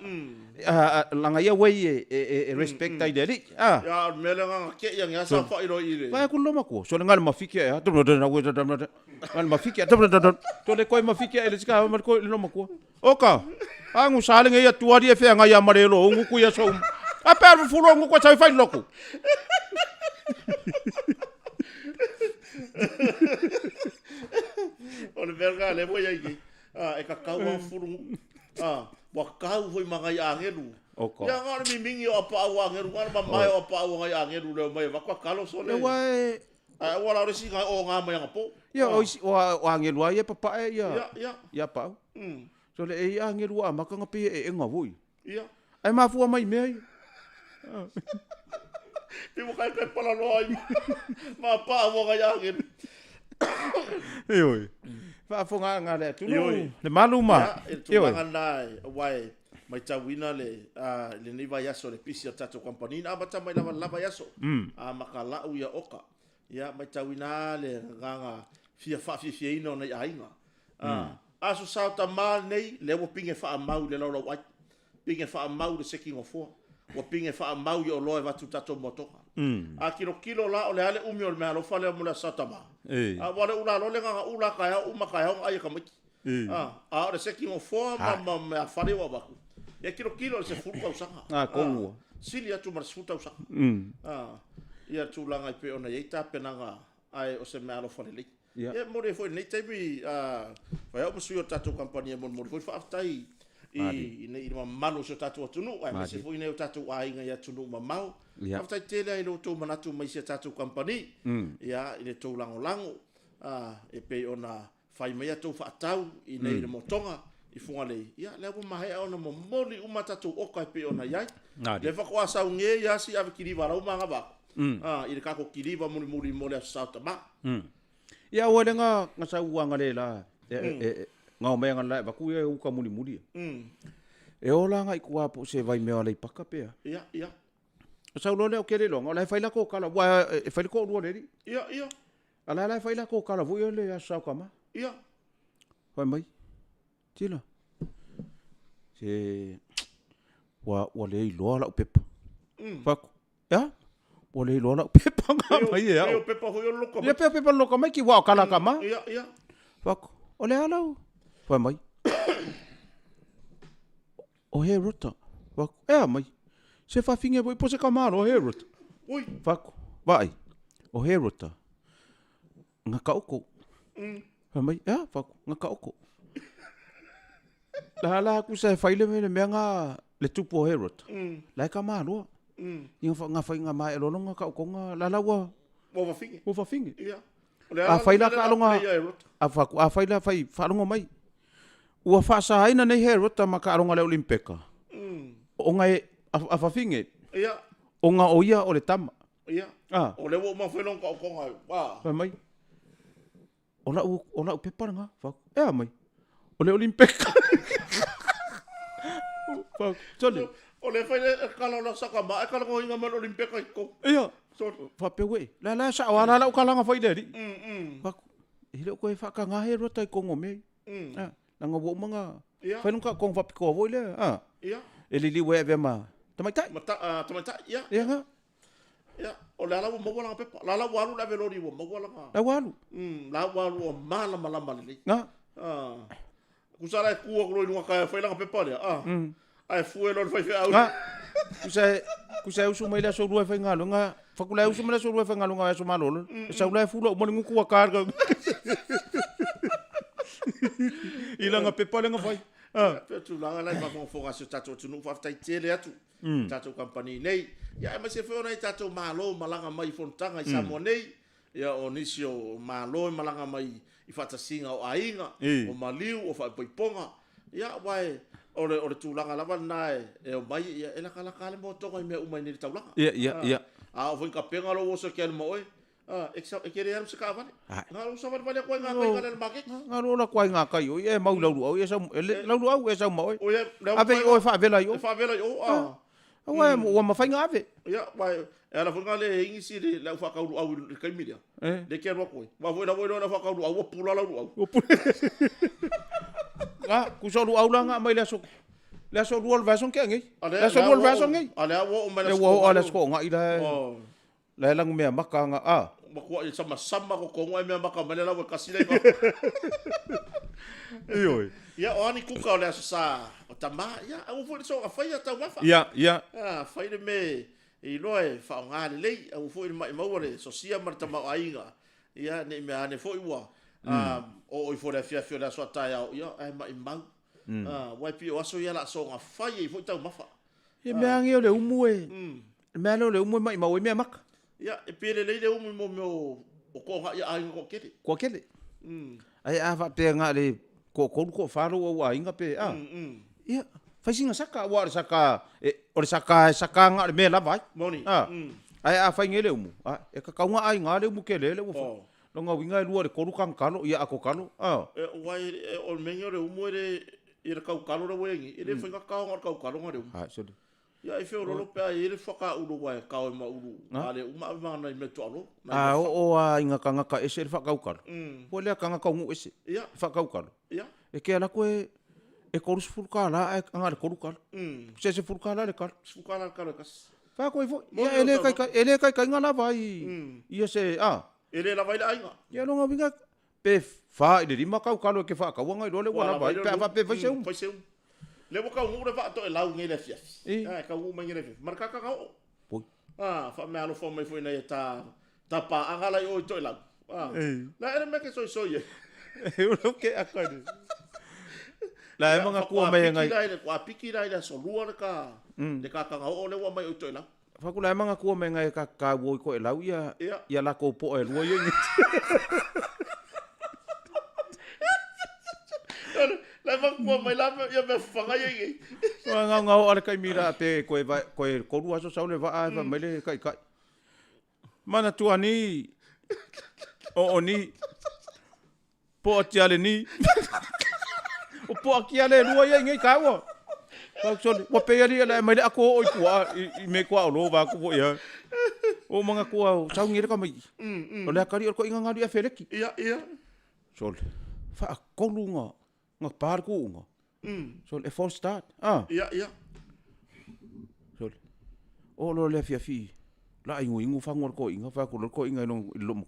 langa ia wei e respect ai dele ya mele nga ke ia nga sa fa ilo ile vai ku lo makua so ngal mafiki ya to na we ngal mafiki to le koi mafiki ele ska mar ko lo makua oka angu sale ngia tuari e fe nga ia marelo ngu ku ia so a per fulo ngu ko sai fai loko o le verga le voy aí e ka kau furu wa kau foi mangai angelu ya ngara mi mingi o pa wa angelu ngara mai o pa wa ngai angelu le mai va kwa kalo so le wai wala ore si o nga mai ngapo ya o angelu ai papa ya pa so le e angelu a maka ngapi e nga voi ya ai ma fu mai me Pe mo kai pala loi. Ma pa mo ga ya ngin. Ioi. Fa fonga nga le tu le maluma. Ioi. Nai wai mai tawina le ni vai aso le pisi tato company na bata mai lava yaso. Makala u ya oka. Ya mai tawina le ganga fia ino nei ainga. Aso sa ta mal nei le wo pinge fa mau le lo wai. Pinge fa mau le seki ngofo. Wo pinge fa mau yo loe watu tato motoka. A kilo la o le ale umi o le mea lo fale mo le satama. A wale ula lo le nga ula kaya uma kaya ai ka miki. A le seki ngofo ma me fale wa baku. E kilo le se fuka usanga. Ko. Sili atu mar futa usanga. Ia tu langa pe ona yeita penanga ai o se mea lo fale le. E mo le foi nei taibi vai o suio tato company mo mo foi fa tai i nei malo so tatu tunu ai se foi nei tatu ai nga ya tunu mau after tele ai lo to manatu mai se tatu company ia i le to lango e pe ona fai mai to fa tau i nei le motonga i funga le ia le mo mai ona mo moli uma tatu o kai pe ona yai le fa ko asa unge ya si ave kiliva ra uma ba i le ka ko kiliva mo le sa ta ba ia o le nga sa uanga le la ngau me nga la ba ku e u ka muli e ola nga ikua po se vai me ole paka pe ia sa lo le o kere lo nga la fai la ko kala wa e fai ko lo le ia ala la fai la ko kala vo le ya sa kama ia vai mai tila se wa le lo la pepa fa ya o le lo la pepa nga mai ya o pepa ho yo loko le pepa loko mai ki wa kala kama ia fa o le ala vai mai o he ruta mai se fa finge voi po se kamalo o he ruta ui fako vai o he ruta nga kauko mai fako nga kauko la ku se faile me nga le tupo o he ruta la kamalo nga fa nga mai lo nga kauko nga la wa wo fa finge ia a faila ka longa a faila fai fa longa mai ua fa aina nei he ruta maka aronga le olimpeka o nga a fa finge ia o nga o ia o le tama ia o le wo ma foi long ka nga va mai o la pepa nga fa mai o le olimpeka fa tole o le fai le kala la saka ma e kala ko inga mal olimpeka ko ia so fa pewe la sa wala la kala nga fai le fa ile ko fa ka nga he ruta ko ngome nga wo manga fai nunca con va pico voi le ia ele li we ve ma tamata ia nga ia o la mo wala pepa la walu la velori mo wala la walu la walu o mala le nga kusara ku o lo nga ka fai la pepa le ai fu lo fai au kusa usu mai la so ruai fai ngalo nga fakula usu mai la so ruai fai ngalo nga so malo sa ulai fu lo mo ngu ku karga ilanga pepa le nga fai tu langa lai va mo foga se tato tu no fa tai tele atu tato company nei ya ma se fe ona tato malo malanga mai fontanga i samo nei ya onisio malo malanga mai i fata singa o ainga o maliu o fa poiponga ya wai ore tu langa lava nai e o mai ya ela kala mo to mai me umai ni taulanga ya o foi kapenga lo so kel mo queria se cava ngalo sa vale ko nga ko ngale market ngalo la ko nga kai o e mau laulu au e sa laulu au e sa mau ave o fa vela yo o ma fa nga ave ya vai ela foi ngale ingisi le la fa ka au kai milia de que ro ko va foi la fa ka au pula laulu au ku so lu au la nga mai la so lu va son ke ngi la so lu va son ngi ale o ma la so nga ila la lang me maka nga makua sama ko kongo me maka mele la ka sile ko ioi ya oni kuka le sa o tama ya o fo so fa ya ta wafa ya fa ile me i loe fa nga le o fo ile mai mawore so sia marta ma ainga ya ne me ane fo iwa o fo le fia la so ta ya ai mai mau wai pi o so ya la so nga fa i fo ta mafa e me angi o le umu me lo le umu mai mau me maka ya e pele le umu mo o ko ya ai ko kele ai a fa pe nga le ko faro o ainga pe ia fai singa saka wa saka o saka nga me la vai moni Ai a fai ngele umu. E ka kaunga ai ngā le umu ke le wo fa. No ngā winga e lua le koru kang kalo ia ako kalo. Wai o mengi o le umu e le kau kalo ra wengi. E le whainga kau ngā kau kalo ngā le umu. Sole. Ia e whio rolo pēa e le whaka uru wai kau e ma uru. Nā le uma ava nai me tualo. O a inga kangaka ese le whakau kalo. Po lea kangaka ungu ese. Ia. Whakau kalo. Ia. E ke ala koe e koru sifuru kāla e anga le koru kalo. Se sifuru kāla le kalo. Sifuru kāla le kalo kas. Wha koe fo. Ia ele kai kai ngana vai. Ia se Ele la vai la ainga. Ia longa winga pe fa i le rima kau kalo ke fa kau wanga i lole wala vai. Pe fa pe fai seu. Le wo kau ngure va to e lau ngai le fia. Kau ngu mai ngai le fia. Marka ka kau. Poi. Fa me alo fo mai foi nei ta pa angala i o to e lau. La ere me ke soi. E uno ke akare. La e manga kua mai ngai. Kua piki rai le so lua le ka. Le ka ka o le wa mai o to e lau. Fakula e manga kua mai ngai ka wo ko e lau ia la ko po e lua yo. La va kua mai la ia me fanga ye. Nga o ale kai mira te ko rua so saule va a mai le kai. Mana tu ani o ni po atiale ni. O po akiale lua ye ngai ka wo. Pak sole, wa pe ali ala mai ako oi kua i me kua lo va ko ia. O manga kua sau ngira ka mai. O le kari ko inga ngari a feleki. Ia. Sole. Fa ko lunga. Nga par ko nga. Sole e for start. Ia. Sole. O lo le fi. La ingu fangor ko inga fa ko inga no lo mo.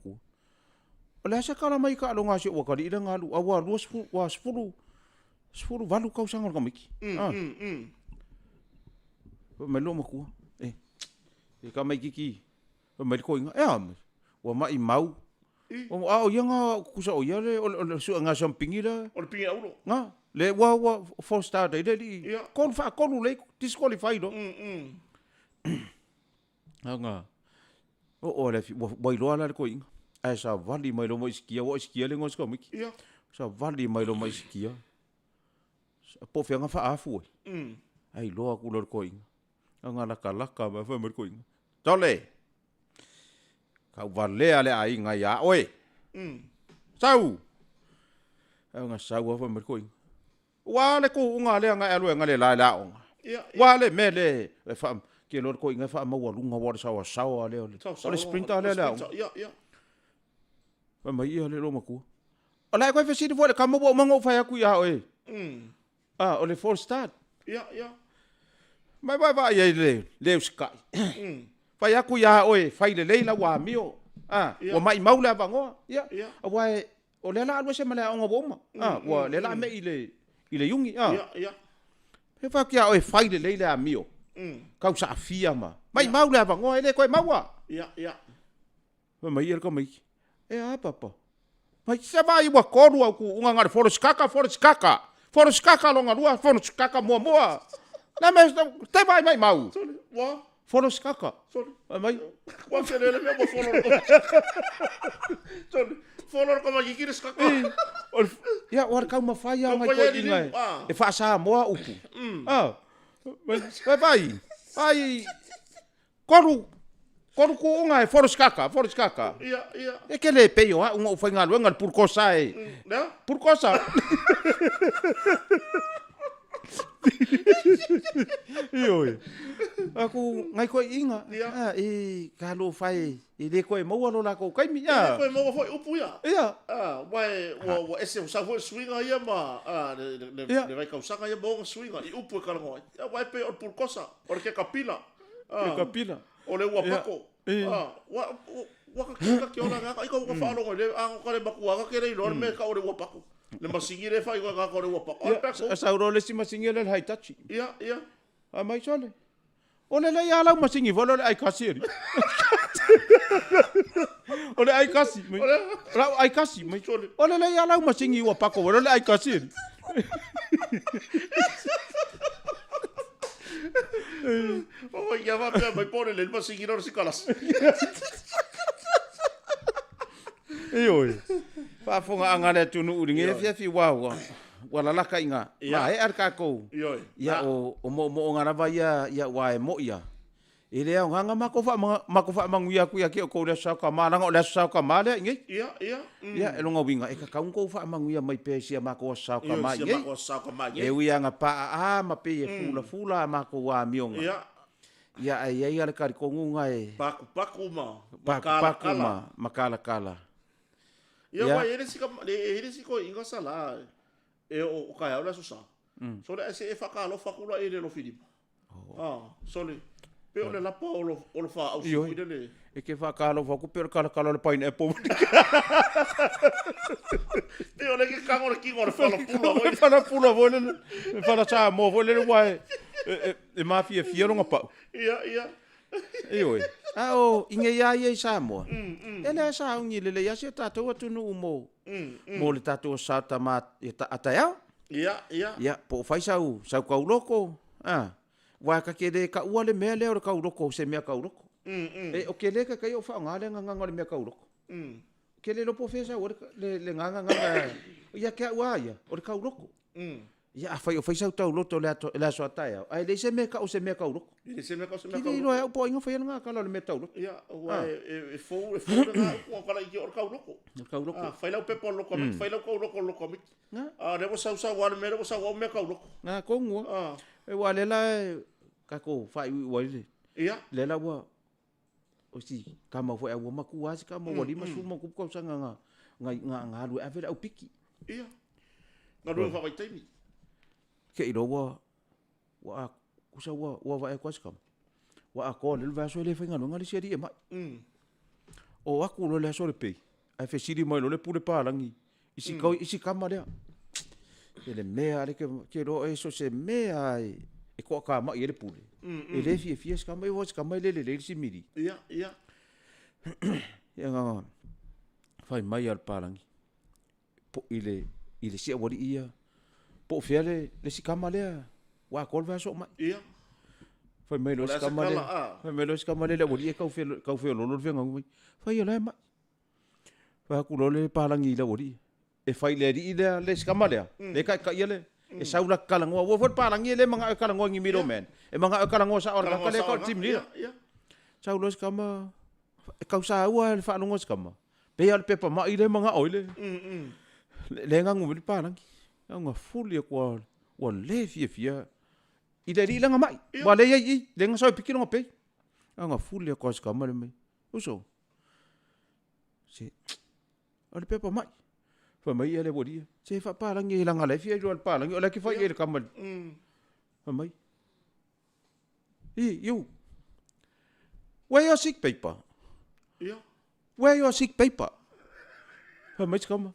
O le sa kala mai ka lo nga se o kari ira nga lu awa lu wa sfuru valu kau sangor ka miki. Me lo mo ku. E ka mai kiki. Me ko inga. Wa mai mau. O ia nga kusa o ia le o su nga sampingi la. O le pingi aulo. Nga. Le wa for start dai dai. Kon fa kon le disqualified. Nga. O le boi lo ala ko inga. Ai sa vali mai lo mo iskia le ngos ka miki. Ia. Sa vali mai lo mo iskia. Po fianga fa afu. Ai lo aku lo ko inga. Nga laka ma fa mer ko inga. Tole. Kau vale ale ai nga ya oi. Sau. Nga sau fa mer ko inga. Wa le ko nga le nga alo nga le la onga. Wa le mele fa ke lo ko inga fa ma wa lunga wa sa le. O sprinter le la. Ia. Fa mai le lo maku. Ala ko fa si de vo le kamo bo mango fa ya ku ya oi. O le full start. Ia. Mai vai le sky. Fa ya ku ya oi, fa le leila wa mio. Wa mai maula bango. Ia. Wa o le la se mala onga boma. Wa le la me ile yungi. Ia. He fa kia oi fa le leila mio. Kau sa fia ma. Mai maula bango ele ko maua. Ia. Fa mai ko mai. Papa. Mai se vai wa koru ku unga ngare forest kaka. Forest kaka longa lua, forest kaka moa. Na me te vai mai mau. Wa forest kaka. Mai. Wa se le me mo follow como que kaka. Ya war kau mafaya mai ko inga. E fa sa moa upu. Vai. Koru ko unga e forest kaka. Ia. E ke le peio unga u fainga luenga por cosa e. Na? Por cosa. Ioi. Aku ngai ko inga. E kalo fai e le ko e mo lo la ko kai mi ya. Ko e mo foi upu ya. Ia. Wai wo ese o sa foi swinga ia ma. Le vai causanga ia bo swinga i upu ka ngoi. Wai pe por cosa, porque capila. Capila. O le wapako. Wa ka ke ona ga iko ka fa lo le ko le makua ka le lo me ka o le wapako. Le masingire fa iko ka ko le wapako. Asa ro le si masingire le haitachi. Ia. Mai sole. Ole le ya la masingi volo le ai kasiri. Ole ai kasi. Ai kasi mai sole. Ole le ya la masingi wapako volo le ai kasiri. Oh, ya va a me pone el más seguidor si calas. Oi. Pa fonga angale tunu uringe fi wa wala la ka inga. Ma e ar ka ko. Oi. Ya o mo ngara va ya wa e mo ia. Ile au nganga mako fa manguia ku ya ki ko le sa ka malanga o le sa ka male ngi. Ia. Ia e longa winga e ka kaun ko fa manguia mai pe sia mako sa ka mai ngi. Mako sa ka mai. E wi anga pa ma pe e fula mako wa mionga. Ia. Ia ai ale ka ko ngunga e. Paku ma. Makala kala. Ia wa ele siko inga sala. E o ka ya la so. So le se e fa ka lo fa kula ele lo fidi. So le pe o le la pa o lo fa au su ile. E ke fa ka lo fa ku pe ka le pineapple. Pe o le ke ka ngor ki ngor fa lo pula. Fa la pula vole. Fa la sa mo vole le wai. E mafia fieronga pa. Ia. Oi. O inge ia sa mo. Ele sa ungi le ya se tatou atu no mo. Mo le tatou sa ta ma ata ya. Ia. Ya po fai sau ka uloko. Wa ka kede ka ua le mea leo ka uloko se mea ka uloko. E o ke le ka kai o fa ngale nganga le mea ka uloko. Ke le lopo fesa o le nganga. Ia ke ua ia o le ka uloko. Ia fai o fai sau tau loto le aso ataya. Ai le se mea ka o se mea ka uloko. Ile se me ka se me Ki ka. lo e po inga fai nga ka le mea tau loko. Ia, wa e fo na ko kala ki or ka uloko. Ka uloko. Fai la pepo loko, fai la ko loko mi. Le wo sa wa me wo sa wa me ka uloko. Na ko ngua. E wa le la ka ko fai wa le. Ia. Le la wa o si ka ma fo e wa maku wa ka ma wa li ma su ma ku ko sa nga lu ave au piki. Ia. Nga ru fa vai taimi. Ke iro wa kusa wa va e kwaska. Wa ko le va so le fa nga le seri e mai. O aku lo le so le pe. Ai fe siri mai lo le pule pa langi. Isi kama le. Ele mea le ke ro e so se mea e ko ka mai ele pule. E le fi ska mai was ka mai le si miri. Ia. Ya nga. Fai mai al palangi. Po ile si wali ia. Po fiale le si kama le. Wa ko va so mai. Ia. Fai mai lo ska mai. Fai mai lo ska mai le wali e ka fe lo fe ngai. Fai le mai. Fa ku lo le palangi le wali. E fai le di le ska mai le ka ile. E saula kalangoa wo fo palangi le manga kalangoa ngi miro men. E manga kalangoa sa ora ka le ka tim ni. Ia. Saula ska ma e ka sa ua fa no ska ma. Pe al pepa ma ile manga oile. Le nga ngu palangi. Nga fuli ko wa le fia. Ida ri langa mai. Wa le ai le nga so pikino pe. Nga fuli ko ska ma le mai. Uso. Si. Al pepa mai. Fa mai ele bodia. Se fa palangi langa le fia al palangi ola ki fa ele kamal. Fa mai. You. Where your sick paper? Ia. Where your sick paper? Fa mai kama.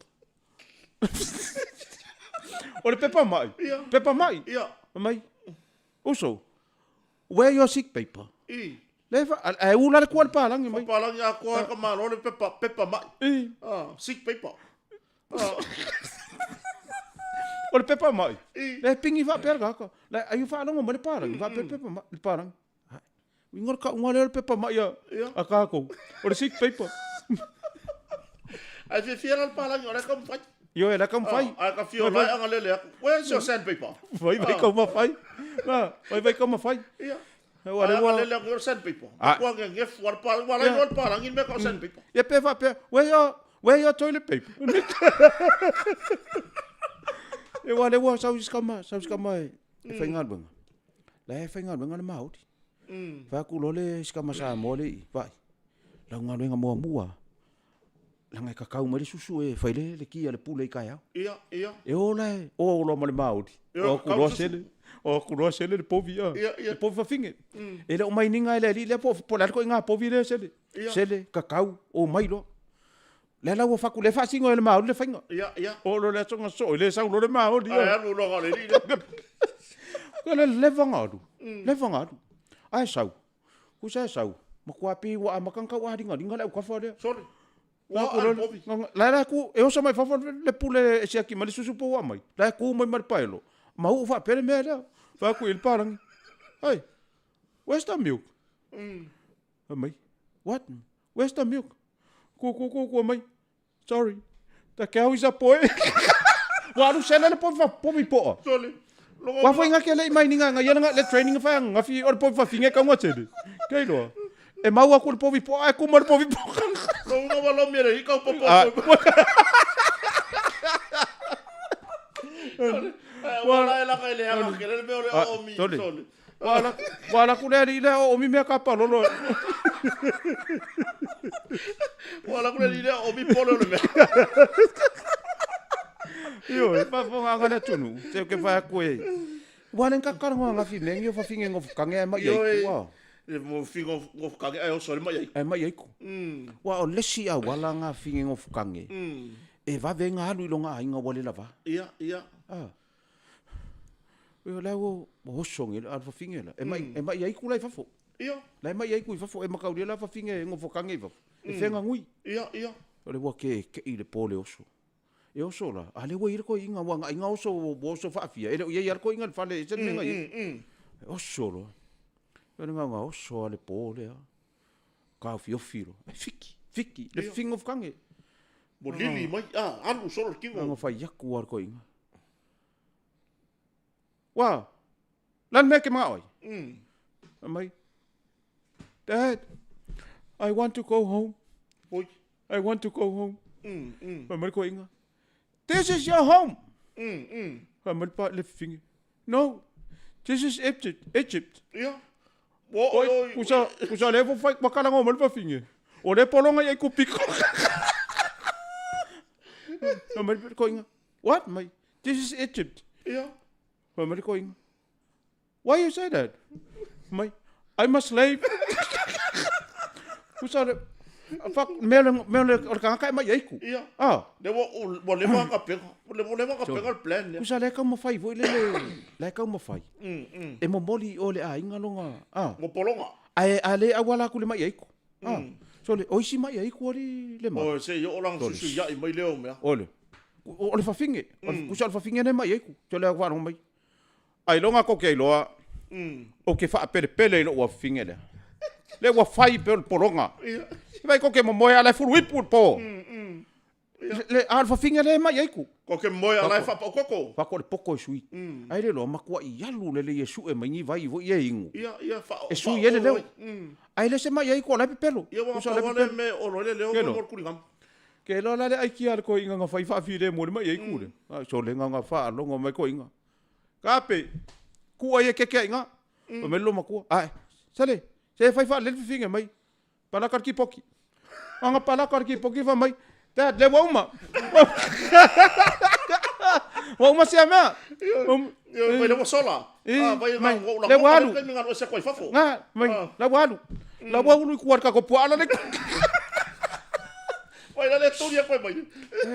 Ole pepa mai. Pepa mai. Ia. Mai. Uso. Where your sick paper? Leva ai ula le kwal palangi mai. Palangi a ko ka malo le pepa mai. Sick paper. Ole pepa mai. Le pingi va perga ka. Le ai fa longo mo le palangi, va pepa mai, le palangi. Ngor ka ngole le pepa mai ya. Aka ko. Ole sick paper. Ai fe fiera le palangi ora ka fai. Yo era kam fai. Ai ka fio lai anga le. Where's your sandpaper? Vai ka ma fai. Vai ka ma fai. Ia. Wale wale le your sandpaper. Ko nge fuar palangi me ka sandpaper. Ya pe va pe. Where your toilet paper? E wale wa sau skama e faingal bang. La e faingal bang le maut. Fa ku lo le skama sa mo le vai. La ngalo nga mo. La ngai ka kau mari susu e fai le ki le pule ka ya. Ia. E ola o lo mo le maut. O ku lo sele. O ku lo sele le povi a. Le povi fa finge. E le o mai ninga le po la ko nga povi le sele. Sele kakau o mai lo. Le la wo fa ku le fa singo le maut le fainga. Ia. O lo le tonga so le sa lo le maut. Ai lo lo le ni. Ko le vangadu. Ai sau. Ku sa sau. Ma ku api wa makanka wa dinga le ka fa le. Sorry. La ku e o sa mai fa le pule se aki mali susu po wa mai. La ku mai mar paelo. Ma u fa pele me la. Fa ku il parang. Ai. Where's the milk? Mai. What? Where's the milk? Ku mai. Sorry. The cow is a boy. Wa lu sele le po mi po. Sorry. Wa foi nga ke le mai ninga nga yanga le training fa nga fi or po fa finge ka ngotsedi. Ke lo. E mau aku le po vi po ai ku mar po vi po. Lo nga wala mere I ka po. Wala la ka le ha ke le me ole o mi sole. Wala ku le ile o mi me ka pa lo. Wala ku le ile o mi polo le me. Yo, pa fo nga ngana tunu. Te ke fa ku e. Wala ka ka nga fi me yo fa finge ngof ka nge ma ye wa. E mo fingo ngof ka nge ai o sole ma ye. Ai ma ye ku. Wa o lesi a wala nga finge ngof ka nge. E va venga halu ilonga inga wale lava. Ia. Yo la wo song ele al fa finge la. E ma ye ku lai fa fo. Ia. Lai ma ye ku fa fo e ma ka uri la fa finge ngof ka nge fa. E fenga ngui. Ia. O le wa ke ile pole oso. E oso la, ale wa ira ko inga wanga, inga oso oso whaafia. Ele ia ko inga whale, e tene nga i. Oso lo. Ele nga oso ale po lea. Ka fio firo. Fiki. Le fing of kange. Mo lili mai, anu solo kingo. Nga whai yaku ar ko inga. Wa, lan me ke mga oi. Mai, Dad, I want to go home. Oi. I want to go home. Mai ko inga. This is your home. Hamal pa le finge. No. This is Egypt. Ja. Oi, kusa le fo fai makala ngomal pa finge. O le polonga ye ku piko. Hamal ko inga. What, mate? This is Egypt. Ja. Hamal ko inga. Why you say that? Mate, I'm a slave. Kusa le Fak mele or kanga mai yaiku. Ia. Le wo le va ka pega. Le va ka pega plan. Kusa le ka mo fai vo le ka mo fai. E mo moli o le a inga longa. Mo polonga. Ai ale awala ku le mai yaiku. So le oisi mai yaiku ori le ma. O se yo orang susu ya I mai leo me. Ole. O le fa finge. Kusa le fa finge ne mai yaiku. So le wa mai. Ai longa ko ke loa. O ke fa pele lo wa finge le. Le wa fai pel polonga. Vai ko ke mo moe ala furu ipu po. Le alfa finga le mai aiku. Ko ke moe ala fa pokoko. Fa ko le poko sui. Ai le lo makua I yalu le Yesu e mai vai vo ye ingu. Ia fa. E sui ele le. Ai le se mai aiku la pepelo. Ia wa fa le me o le mo kuringam. Ke lo la le ai ki al ko inga fa fa fi le mo le mai aiku le. So le nga fa longo mai ko inga. Kape. Ku ai ke inga. O me lo makua. Ai. Sale. Se fa le finga mai. Para ki poki. Anga pala ki poki fa mai. Dad, le wauma. Wauma se ama. Vai le sola. Vai mai. Le walu. Nga no se ko fafo. Nga, mai. La walu. La walu ku ar ka ko puala le. Vai le turia ko mai.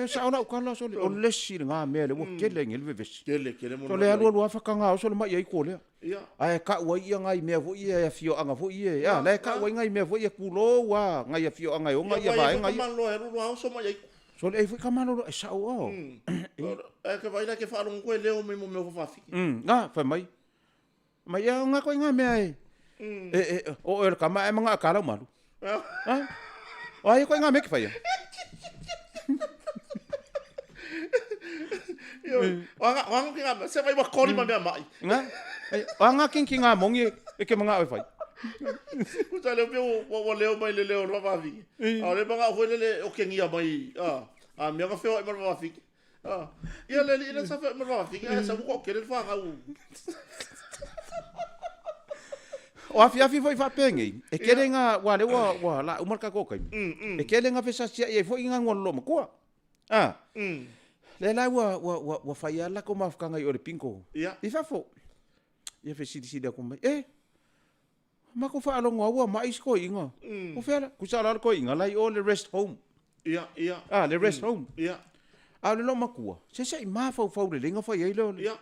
Sa ona ukala so le. O le si nga me le wo kele ngel veves. Kele mo. So le alu alu fa kanga so le mai ai ko le. Ia. Ai ka wa ia ngai me vo ia fio anga vo ia. Ya, le ka wa ngai me vo ia kulo wa ngai fio anga o ngai va ngai. Man lo heru lo so mai. So le foi kamano e sa o. E ke vai la ke fa lo ko leo me mo fa fi. Nga fa mai. Mai ya nga ko nga me ai. O er kama e mga akala malu. Ha? Ai ko nga me ke fa ya. Wang kinga se vai wa kori ma me mai. Nga. Anga kinga mongi e ke mga e fai. Kuta le o leo mai le leo no va vi. Ale banga foi le o kengia mai. Me ga feo e ma va fi. Ia le sa fe ma va fi. Sa ko ke le fa ga u. O afi foi fa pengi. E kere nga wa le wa la umar ka ko kai. E kere nga fesa sia e foi nga ngolo ma ko. Le la wa fai ala ko mafkanga I o le pinko. Ia. I fa fo. Ia fe sidi ko mai. Ma ko fa alonga wa mai sko inga. O fe ala ku sa ala ko inga lai o le rest home. Ia. Le rest home. Ia. A le lo makua. Se ma fa le lenga fa ye lo. Ia.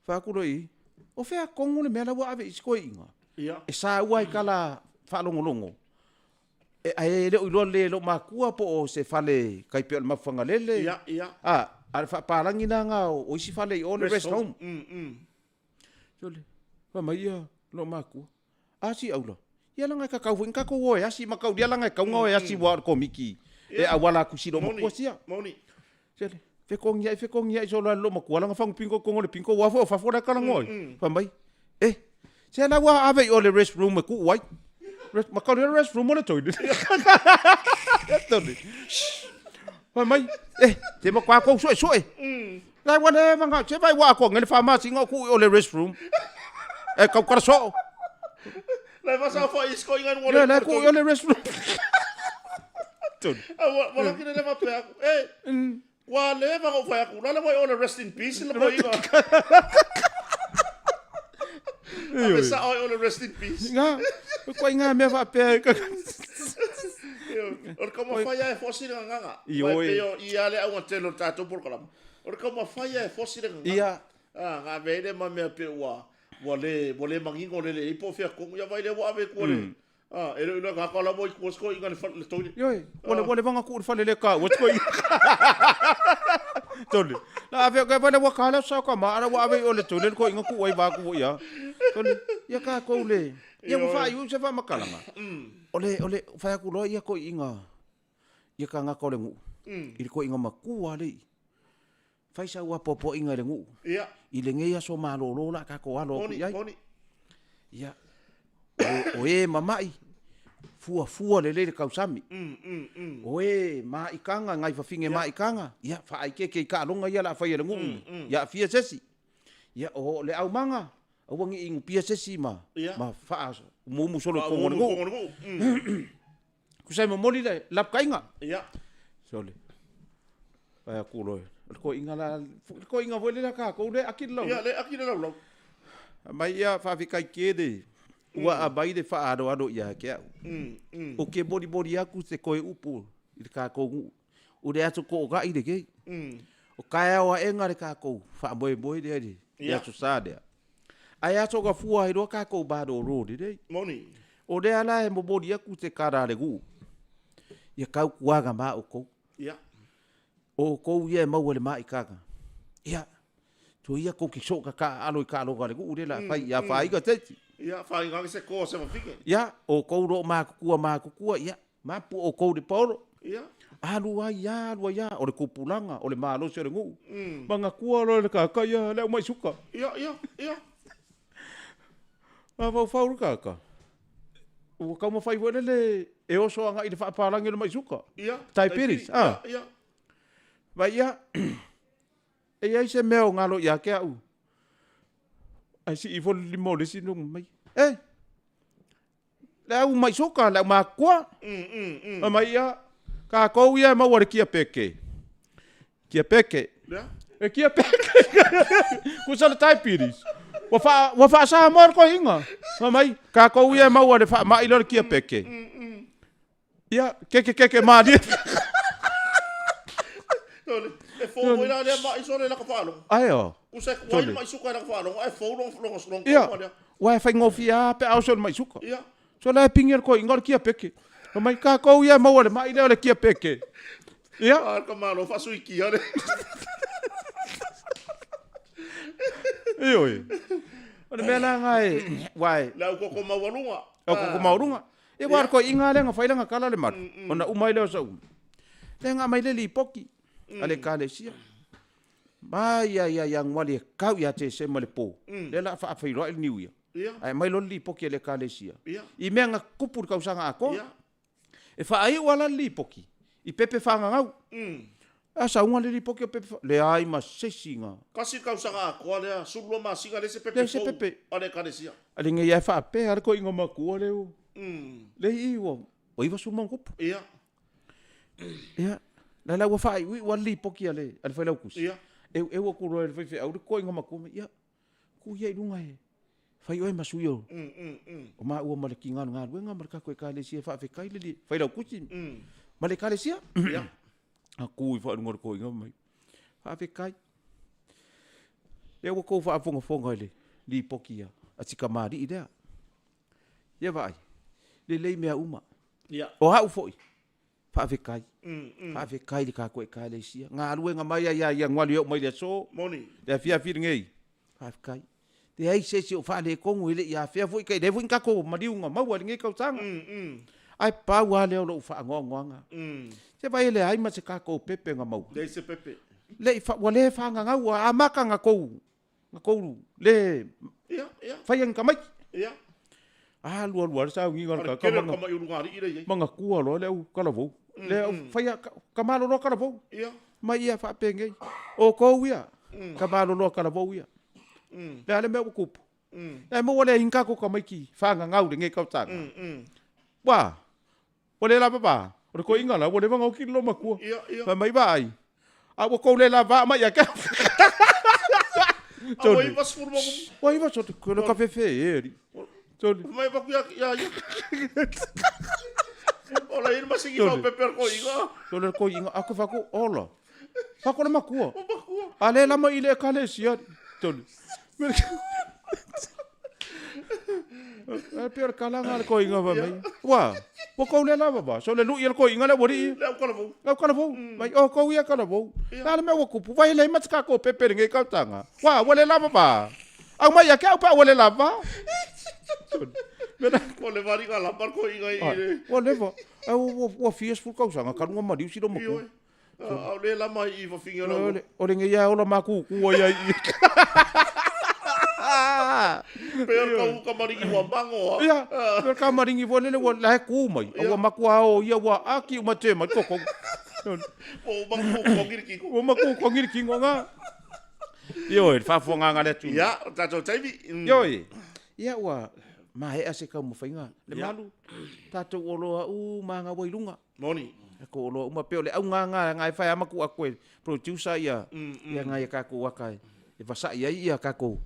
Fa ku roi. O fe a kongu le mela wa ave sko inga. Ia. E sa wa kala fa longo. E ai le o le lo makua po o se fale kai pe ma fanga lele. Ia. Al fa palangi na nga o isi fale o le rest home. Jole. Fa mai lo maku. Si aula. Ia langa ka kau ka ko o asi makau dia langa ka ngo asi wa ko miki. E awala ku siro mo sia. Moni. Jole. fe kong ia so la lo makuala nga fang pingo kongo le pingo wa fa fora kala ngoi fa mai se na wa ave o le restroom ma ku wai ma ka le restroom mo le toilet fa mai te ma kwa ko so la wa ne ma che vai wa ko ngel fa ma singo ku o le restroom ka ka so la va sa fa isko ingan mo le ku o le restroom wala kina le va pe wa le va ko fa ku la le o le rest in peace le boy inga ave sa o le rest in peace nga ko inga me va pe or como falla e fosi nga yo ia le au telo tato por kala or como falla e fosi nga ia nga vede ma me pe wa vole mangingo le ipo fia ko ya vai le wa ave ko le ele no ga kala boy ko sko inga le toile yo vole vanga ku fa le ka wo ko tole la ave ka vole wa kala sa ka ma ara wa ave o le toile ko inga ku wai ba ku ya tole ya ka ko le ya mo fa yu se fa makala ole fa ku lo ya ko inga ya ka nga ko le ngu il ko inga maku ale fai sa wa popo inga le ngu ia i le ngeia so malolo la ka ko alo ya ia o mamai fua le kausami o ma ikanga ngai fa finge ma ikanga ia fa ai ke ka longa ia la fa ia le ngu ia fia sesi ia o le au manga o wangi ingu pia sesi ma fa mu solo ko ngu ku sai mo moli le lap kainga ia sole fa ku lo ko inga vole la ka ko le akilo ia le akilo lo mai ia fa fi kai kede ua abai de fa ado ia ke o ke bodi aku se koe upu i ka ko u de atu ko ga i de ke o kai wa enga de ka ko fa boy de ia tu sade ai atu ga fua i ro ka ko ba do ro de moni o de ala e mo bodi aku se kara le gu ia ka ku aga ma o ko ia o ko ia mau le mai kaka ia to ia ko ki so ka alo ka lo ga le gu de la fa ia fa i ga te ia fa inga se ko se fike ia o ko ro ma kukua ia ma pu o ko de poro ia alu ia o le kupulanga o le malo se ngu manga kua lo le ka ia le mai suka ia ma fa ka o ka mo fai vole le e o so anga i le fa palangi le mai suka ia tai piris ia vai ia e ai se meo ngalo ia ke au ai si i fol limo le si nung mai le au mai soka le ma kwa mai ia ka ko ia ma wa kia peke e kia peke ku sa le tai piris wa fa sa mor ko inga mai ka ko ia ma wa le fa mai lo kia peke ia ke ma di e fo mo ila le mai so le la ka falo ai o ku se ko mai suka la ka falo ai fo lo ia wa fa ngofia pe au so mai suka ia so la pinger ko ingor kia peke mai ka ko ia ma wale mai le kia peke ia ka malo fa su iki ale io ona mena ngai wai la ko mawalunga o ko maurunga e war ko inga le nga failanga kala le mat ona umai le so le nga mai le lipoki ale kalesia mai ya yang wali kau ya te se male po le la fa fa ro el new year ai mai lo lipoki le kalesia I menga kupur kau sanga ako e fa ai wala lipoki I pepe fanga ngau asa unga le lipoki o pepe le ai ma sesinga kasi kau sanga ako le sulo ma singa le se pepe ale kalesia ale nge ya fa pe ar ko inga ma ku le o le I wo o iwa suma kupu ia la wa fa wi wa lipoki ale fa la kus ia e wo ku ro e fe au ko inga ma ku ia ku ia lunga e fai oi masu yo o ma o ma le kinga nga wenga marka ko ka le sia fa fe kai le fai la kuchi ma le ka le sia ia a ku fa ngor ko inga mai fa fe kai e wo ko fa fonga le li pokia a tika mari ida ia vai le mea uma ia o ha foi fa fe kai le ka ko ka le sia nga luenga mai ya ngwali yo mai le so moni le fia ngei fa fe kai te ai se o fa le kongu ile ia fia foi kai le foi ka ko mariunga mau ali ngai kautanga ai pa wa le lo fa ngonga se vai le ai ma se ka ko pepe nga mau le se pepe le fa wale fa nga ngau a maka nga kou le fai ang kamai lua sa ngi ngal ka manga kua lo le kala vo le fai kamalo lo kala vo mai ia fa penge o ko ia kamalo lo kala vo ia le ale me ku e mo wale hinka ko kamai ki fa nga ngau le ngai kau tanga wa wale la papa o ko inga la wale manga ki lo makua mai vai a ko le la va mai ya ka Oi, vas fur mo. Oi, vas ko lo café fe. Mai ba ku ya. Ola ir mas singi no pepper ko inga. Tole ko inga aku fa ko ola. Fa ko ma ku. Ale la ma ile ka le sia. Tole. Per kalanga ko inga ba mai. Wa. Wo ko le la ba. So le lu ir ko inga le bori. Le ko vo. Mai o ko ia ka vo. Ala me wo ku vai le mat ka ko pepper ngai ka tanga. Wa wo le la ba. Au mai ya ka pa wo le la ba. Ko le vari ka la par ko inga i. Wo le va. Wo fies fu ka sanga ka no ma diu si do mo. Au le la mai i fo finga lo. O le ngai ya o la ma ku ia i. Pero ka maringi wa bango. Ia, pero ka maringi wa le la ku mai. O ma ku ao ia wa aki ma te mai ko ko. O bango ko ngirki ko. O ma ku ko ngirki nga. Yo, fa fo nga le tu. Ya, tato taibi. Yo. Ia wa ma he ase ka mo fainga. Le malu. Tato o lo ma nga wai lunga. Moni. Ko lo ma pe le au nga ngai fa ma ku aku producer ia. Ia ngai ka ku wakai. E vasa ia ka ko.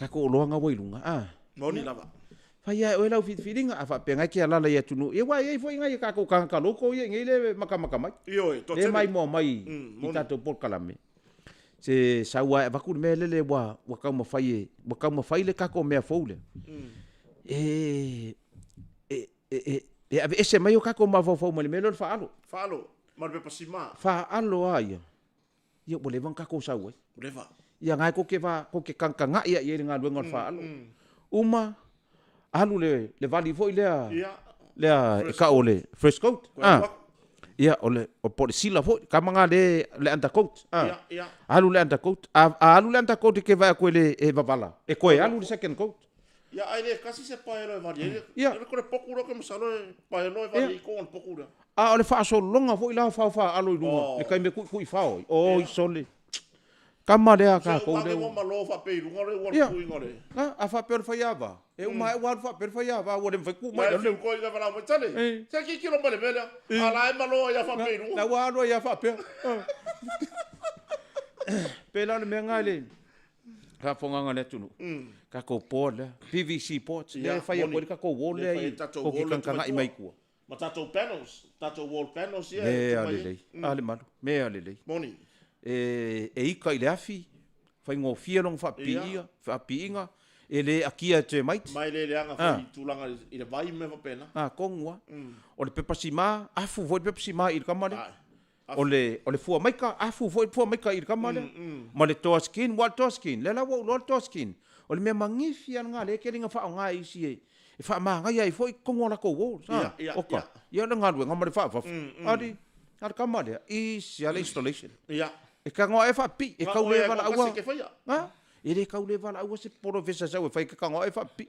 Ka ko lo nga wai lunga. Moni lava. Fa ia o lau filinga a fa penga ki ala ia tunu. E wa ia foi ngai ka ko ka loko ia ngai le maka mai. Yo, to le mai mo mai. I tato por kalame. Se sawa va ku me le wa ka mo fai le ka ko me foule. Ese mai o ka ko ma fo mo le melo fa alo. Fa alo. Mar be pasima. Fa alo ai. Ia bo le van ka ko sawa. Leva. Ia ngai ko ke kankanga ia nga luenga fa alo. Uma alu le vali foi le e ka ole fresh coat. Ia ole o por sila foi ka manga le undercoat. Alu le undercoat. Alu le undercoat ke va ko le e vavala. E ko alu le second coat. Ia ai le kasi se paelo e vali. Ia ko le pokuro ke mosalo e paelo e vali ko on pokuro. Ole fa so longa foi la fa alu lunga. Le kai me ku fa o. O sole. Kama lea ka ko le. Mo malo fa pe lunga le wor ku ngore. A fa per fa yava. E uma wa fa per fa yava wo le fa ku mai le ko ga vala mo tale. Se ki kilo male mele. Ala e malo ya fa pe lunga. Na wa lo ya fa pe. Pela le menga le. Ka fonga nga le tunu. Ka ko pole, PVC pots. Le fa ya ko ka ko wole ai. Ko ki kan i mai ku. Ma tato panels, tato wall panels ia. Me ale le. Ale malu. Me ale le. Moni. E ika i le afi, fai ngō fia long wha piinga, e le akia te mait. Mai le anga fai tūlanga i le vai me whapena. Kongua. O le pepasi mā, afu voi pepasi mā i le kamare. O le fua maika, afu voi fua maika i le kamare. Ma le toa skin, wal toa skin, le la wau loa toa skin. O le mea mangifi an ngā le keringa wha o ngā isi e. E wha mā ngai ai foi kongoa lako wō. Oka. Ia le ngā rue, ngā mare wha wafu. Adi, ar kamare, isi ale installation. Ia. E ka ngoa e whapi, e kau le wala aua. E le kau le wala aua se professor sau e whai ka ngoa e whapi.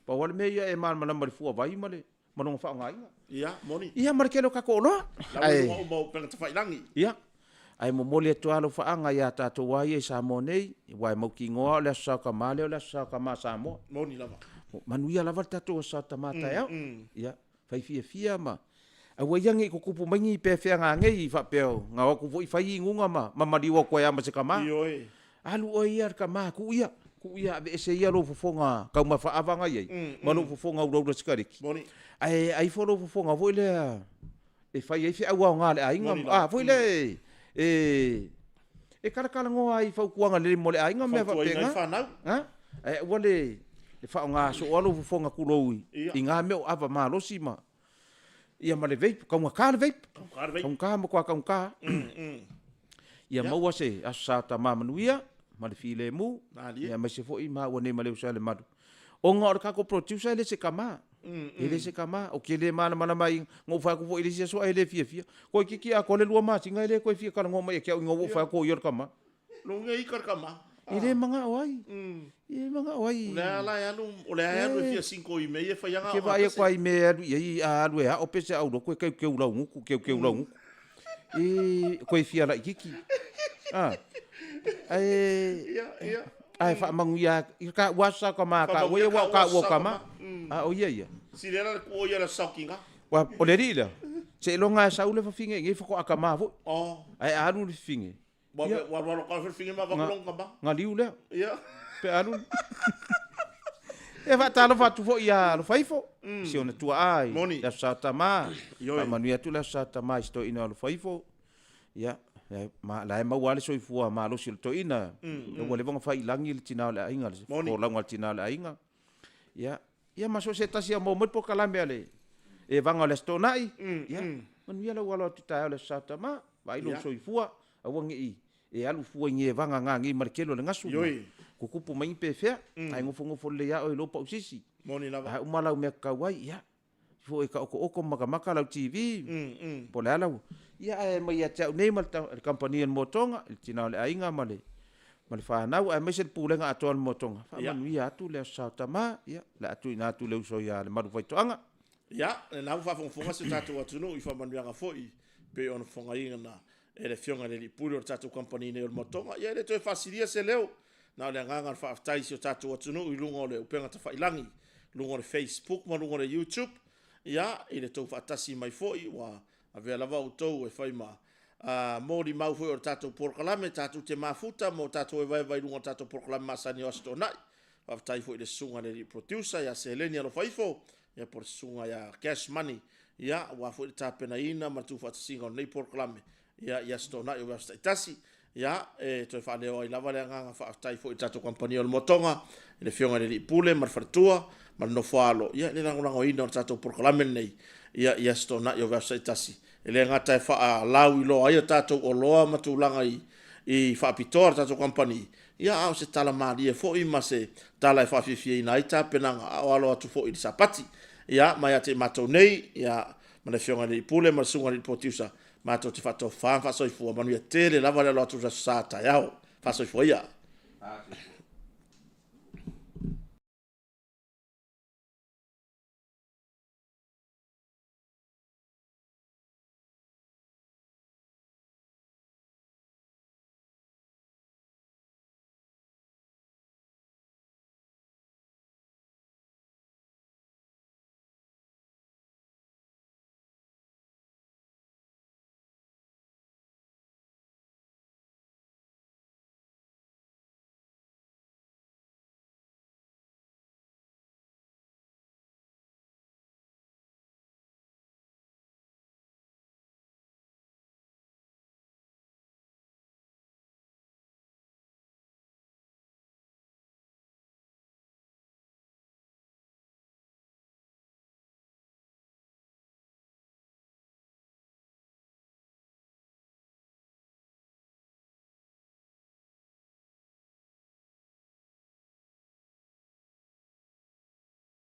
Pa wale me ia e maan mana marifua vai male, manonga wha ngai. Ia, moni. Ia mara keno ka koloa. Lau ua umau penga te whairangi. Ia. Ai mo mole atu alo wha anga ia tātou wai e sa mo nei, wai mau ki ngoa o le asau ka male o le asau ka maa sa moa. Moni lava. Manu ia lava tātou asau ta mata eo. Ia, whai fia ma. Awa yangi ko kupu mangi pe fea ngā ngei wha peo. Ngā waku voi whai ngunga ma mariwa koe ama se ka maa. Ioi. Alu o ia ka maa ku ia. Ku ia ave ese ia lo fufonga kau ma wha awanga iei. Manu fufonga uraura sikariki. Moni. Ai whoro fufonga voi lea. E whai ei whia ua o ngā le ainga. Voi le. E karakala ngoa ai whaukuanga le mo le ainga mea wha penga. Whai whanau. Ua le wha o ngā so alo fufonga kuroui. I ngā meo awa maa losi ma. Ia ma le vape, kaunga kā le vape. Kaunga kā ma kua kaunga kā. Ia maua se aso sāta māmanuia, ma le file mu. Ia mai se fo'i ma ua nei ma le usai le madu. O ngā ora kako producer le se ka mā. Ele se kama o ke le mana mai ngo fa ko ele se so ele fia ko ki a ko le lua ma singa ele ko fia ka ngo mai ke ngo fa ko yor kama lo ngai kar kama ele manga wai ele manga wai ole alu fia 5 e meia fa yanga ke vai ko ai me alu ye alu ya o pese au do ko ke ula ngu ke ula ngu e ko fia la kiki ai fa manguia ka wasa kama ka we wa kama o ia si le la ko ia la sakinga wa o le rila se longa sa ule fa finge nge fa ko akama vo ai alu le finge wa ko finge ma va longa ba nga liu le ia pe alu e va talo fa tu fo ia lo faifo si ona tua ai la sa tama manuia tu la sa tama sto ina lo faifo ia ma la ma wale so ifua ma lo sil to ina o le bonga fa ilangi le tina le ainga o la ngal tina le ainga ia ma so se tasia mo mo po kala mele e vanga le sto nai ia man ia la wala tu ta le sa tama vai lo so ifua a wangi e alu fua nge vanga nga ngi markelo le ngasu ku kupu mai pe fe ai ngofo le ya o lo pa usisi moni lava ha umala me ka wai ia fo e ka oko maka la TV po la ia e mai ata nei mal company en motonga tina le ainga male fa na e mesel pulenga atol motonga fa man ia tu le sa tama ia la tu ina tu le so ya le maru vai toanga ia na fa fonga se tatu atu no i fa man nga foi pe on fonga inga e le fionga le pulo tatu company ne motonga ia le to fasilia se leo na le nganga fa aftai se tatu atu no i lungo le upenga ta fa ilangi lungo le Facebook ma lungo le YouTube ia i le tau fatasi mai foi wa ave lava o tou e fai ma mori mau foi o tatou porkalame tatou te mafuta mo tatou e vai lunga tatou porkalame masani o sto nai aftai foi le sunga le producer ya seleni alo faifo ya por sunga ya cash money ya wa foi tapena ina ma tu fatasi ngo nei porkalame ya sto nai o tasi ya e to fa le o lava le nga fa aftai foi tatou company o motonga le fionga le pule mar fartua mar no falo ya le nga ina tatou porkalame nei ia sto na yo vasa tasi ele ngata fa lau lo ai tato o loa matulanga i fa pitor tato company ia au se tala mali e fo i mase tala fa fi na ita penanga o alo atu fo i sapati ia mai ate mato nei ia mana fionga ni pule ma sunga ni potiusa mato te fato fa so i fu manu ia tele lava le lo atu sa ta yao fa so i fu ia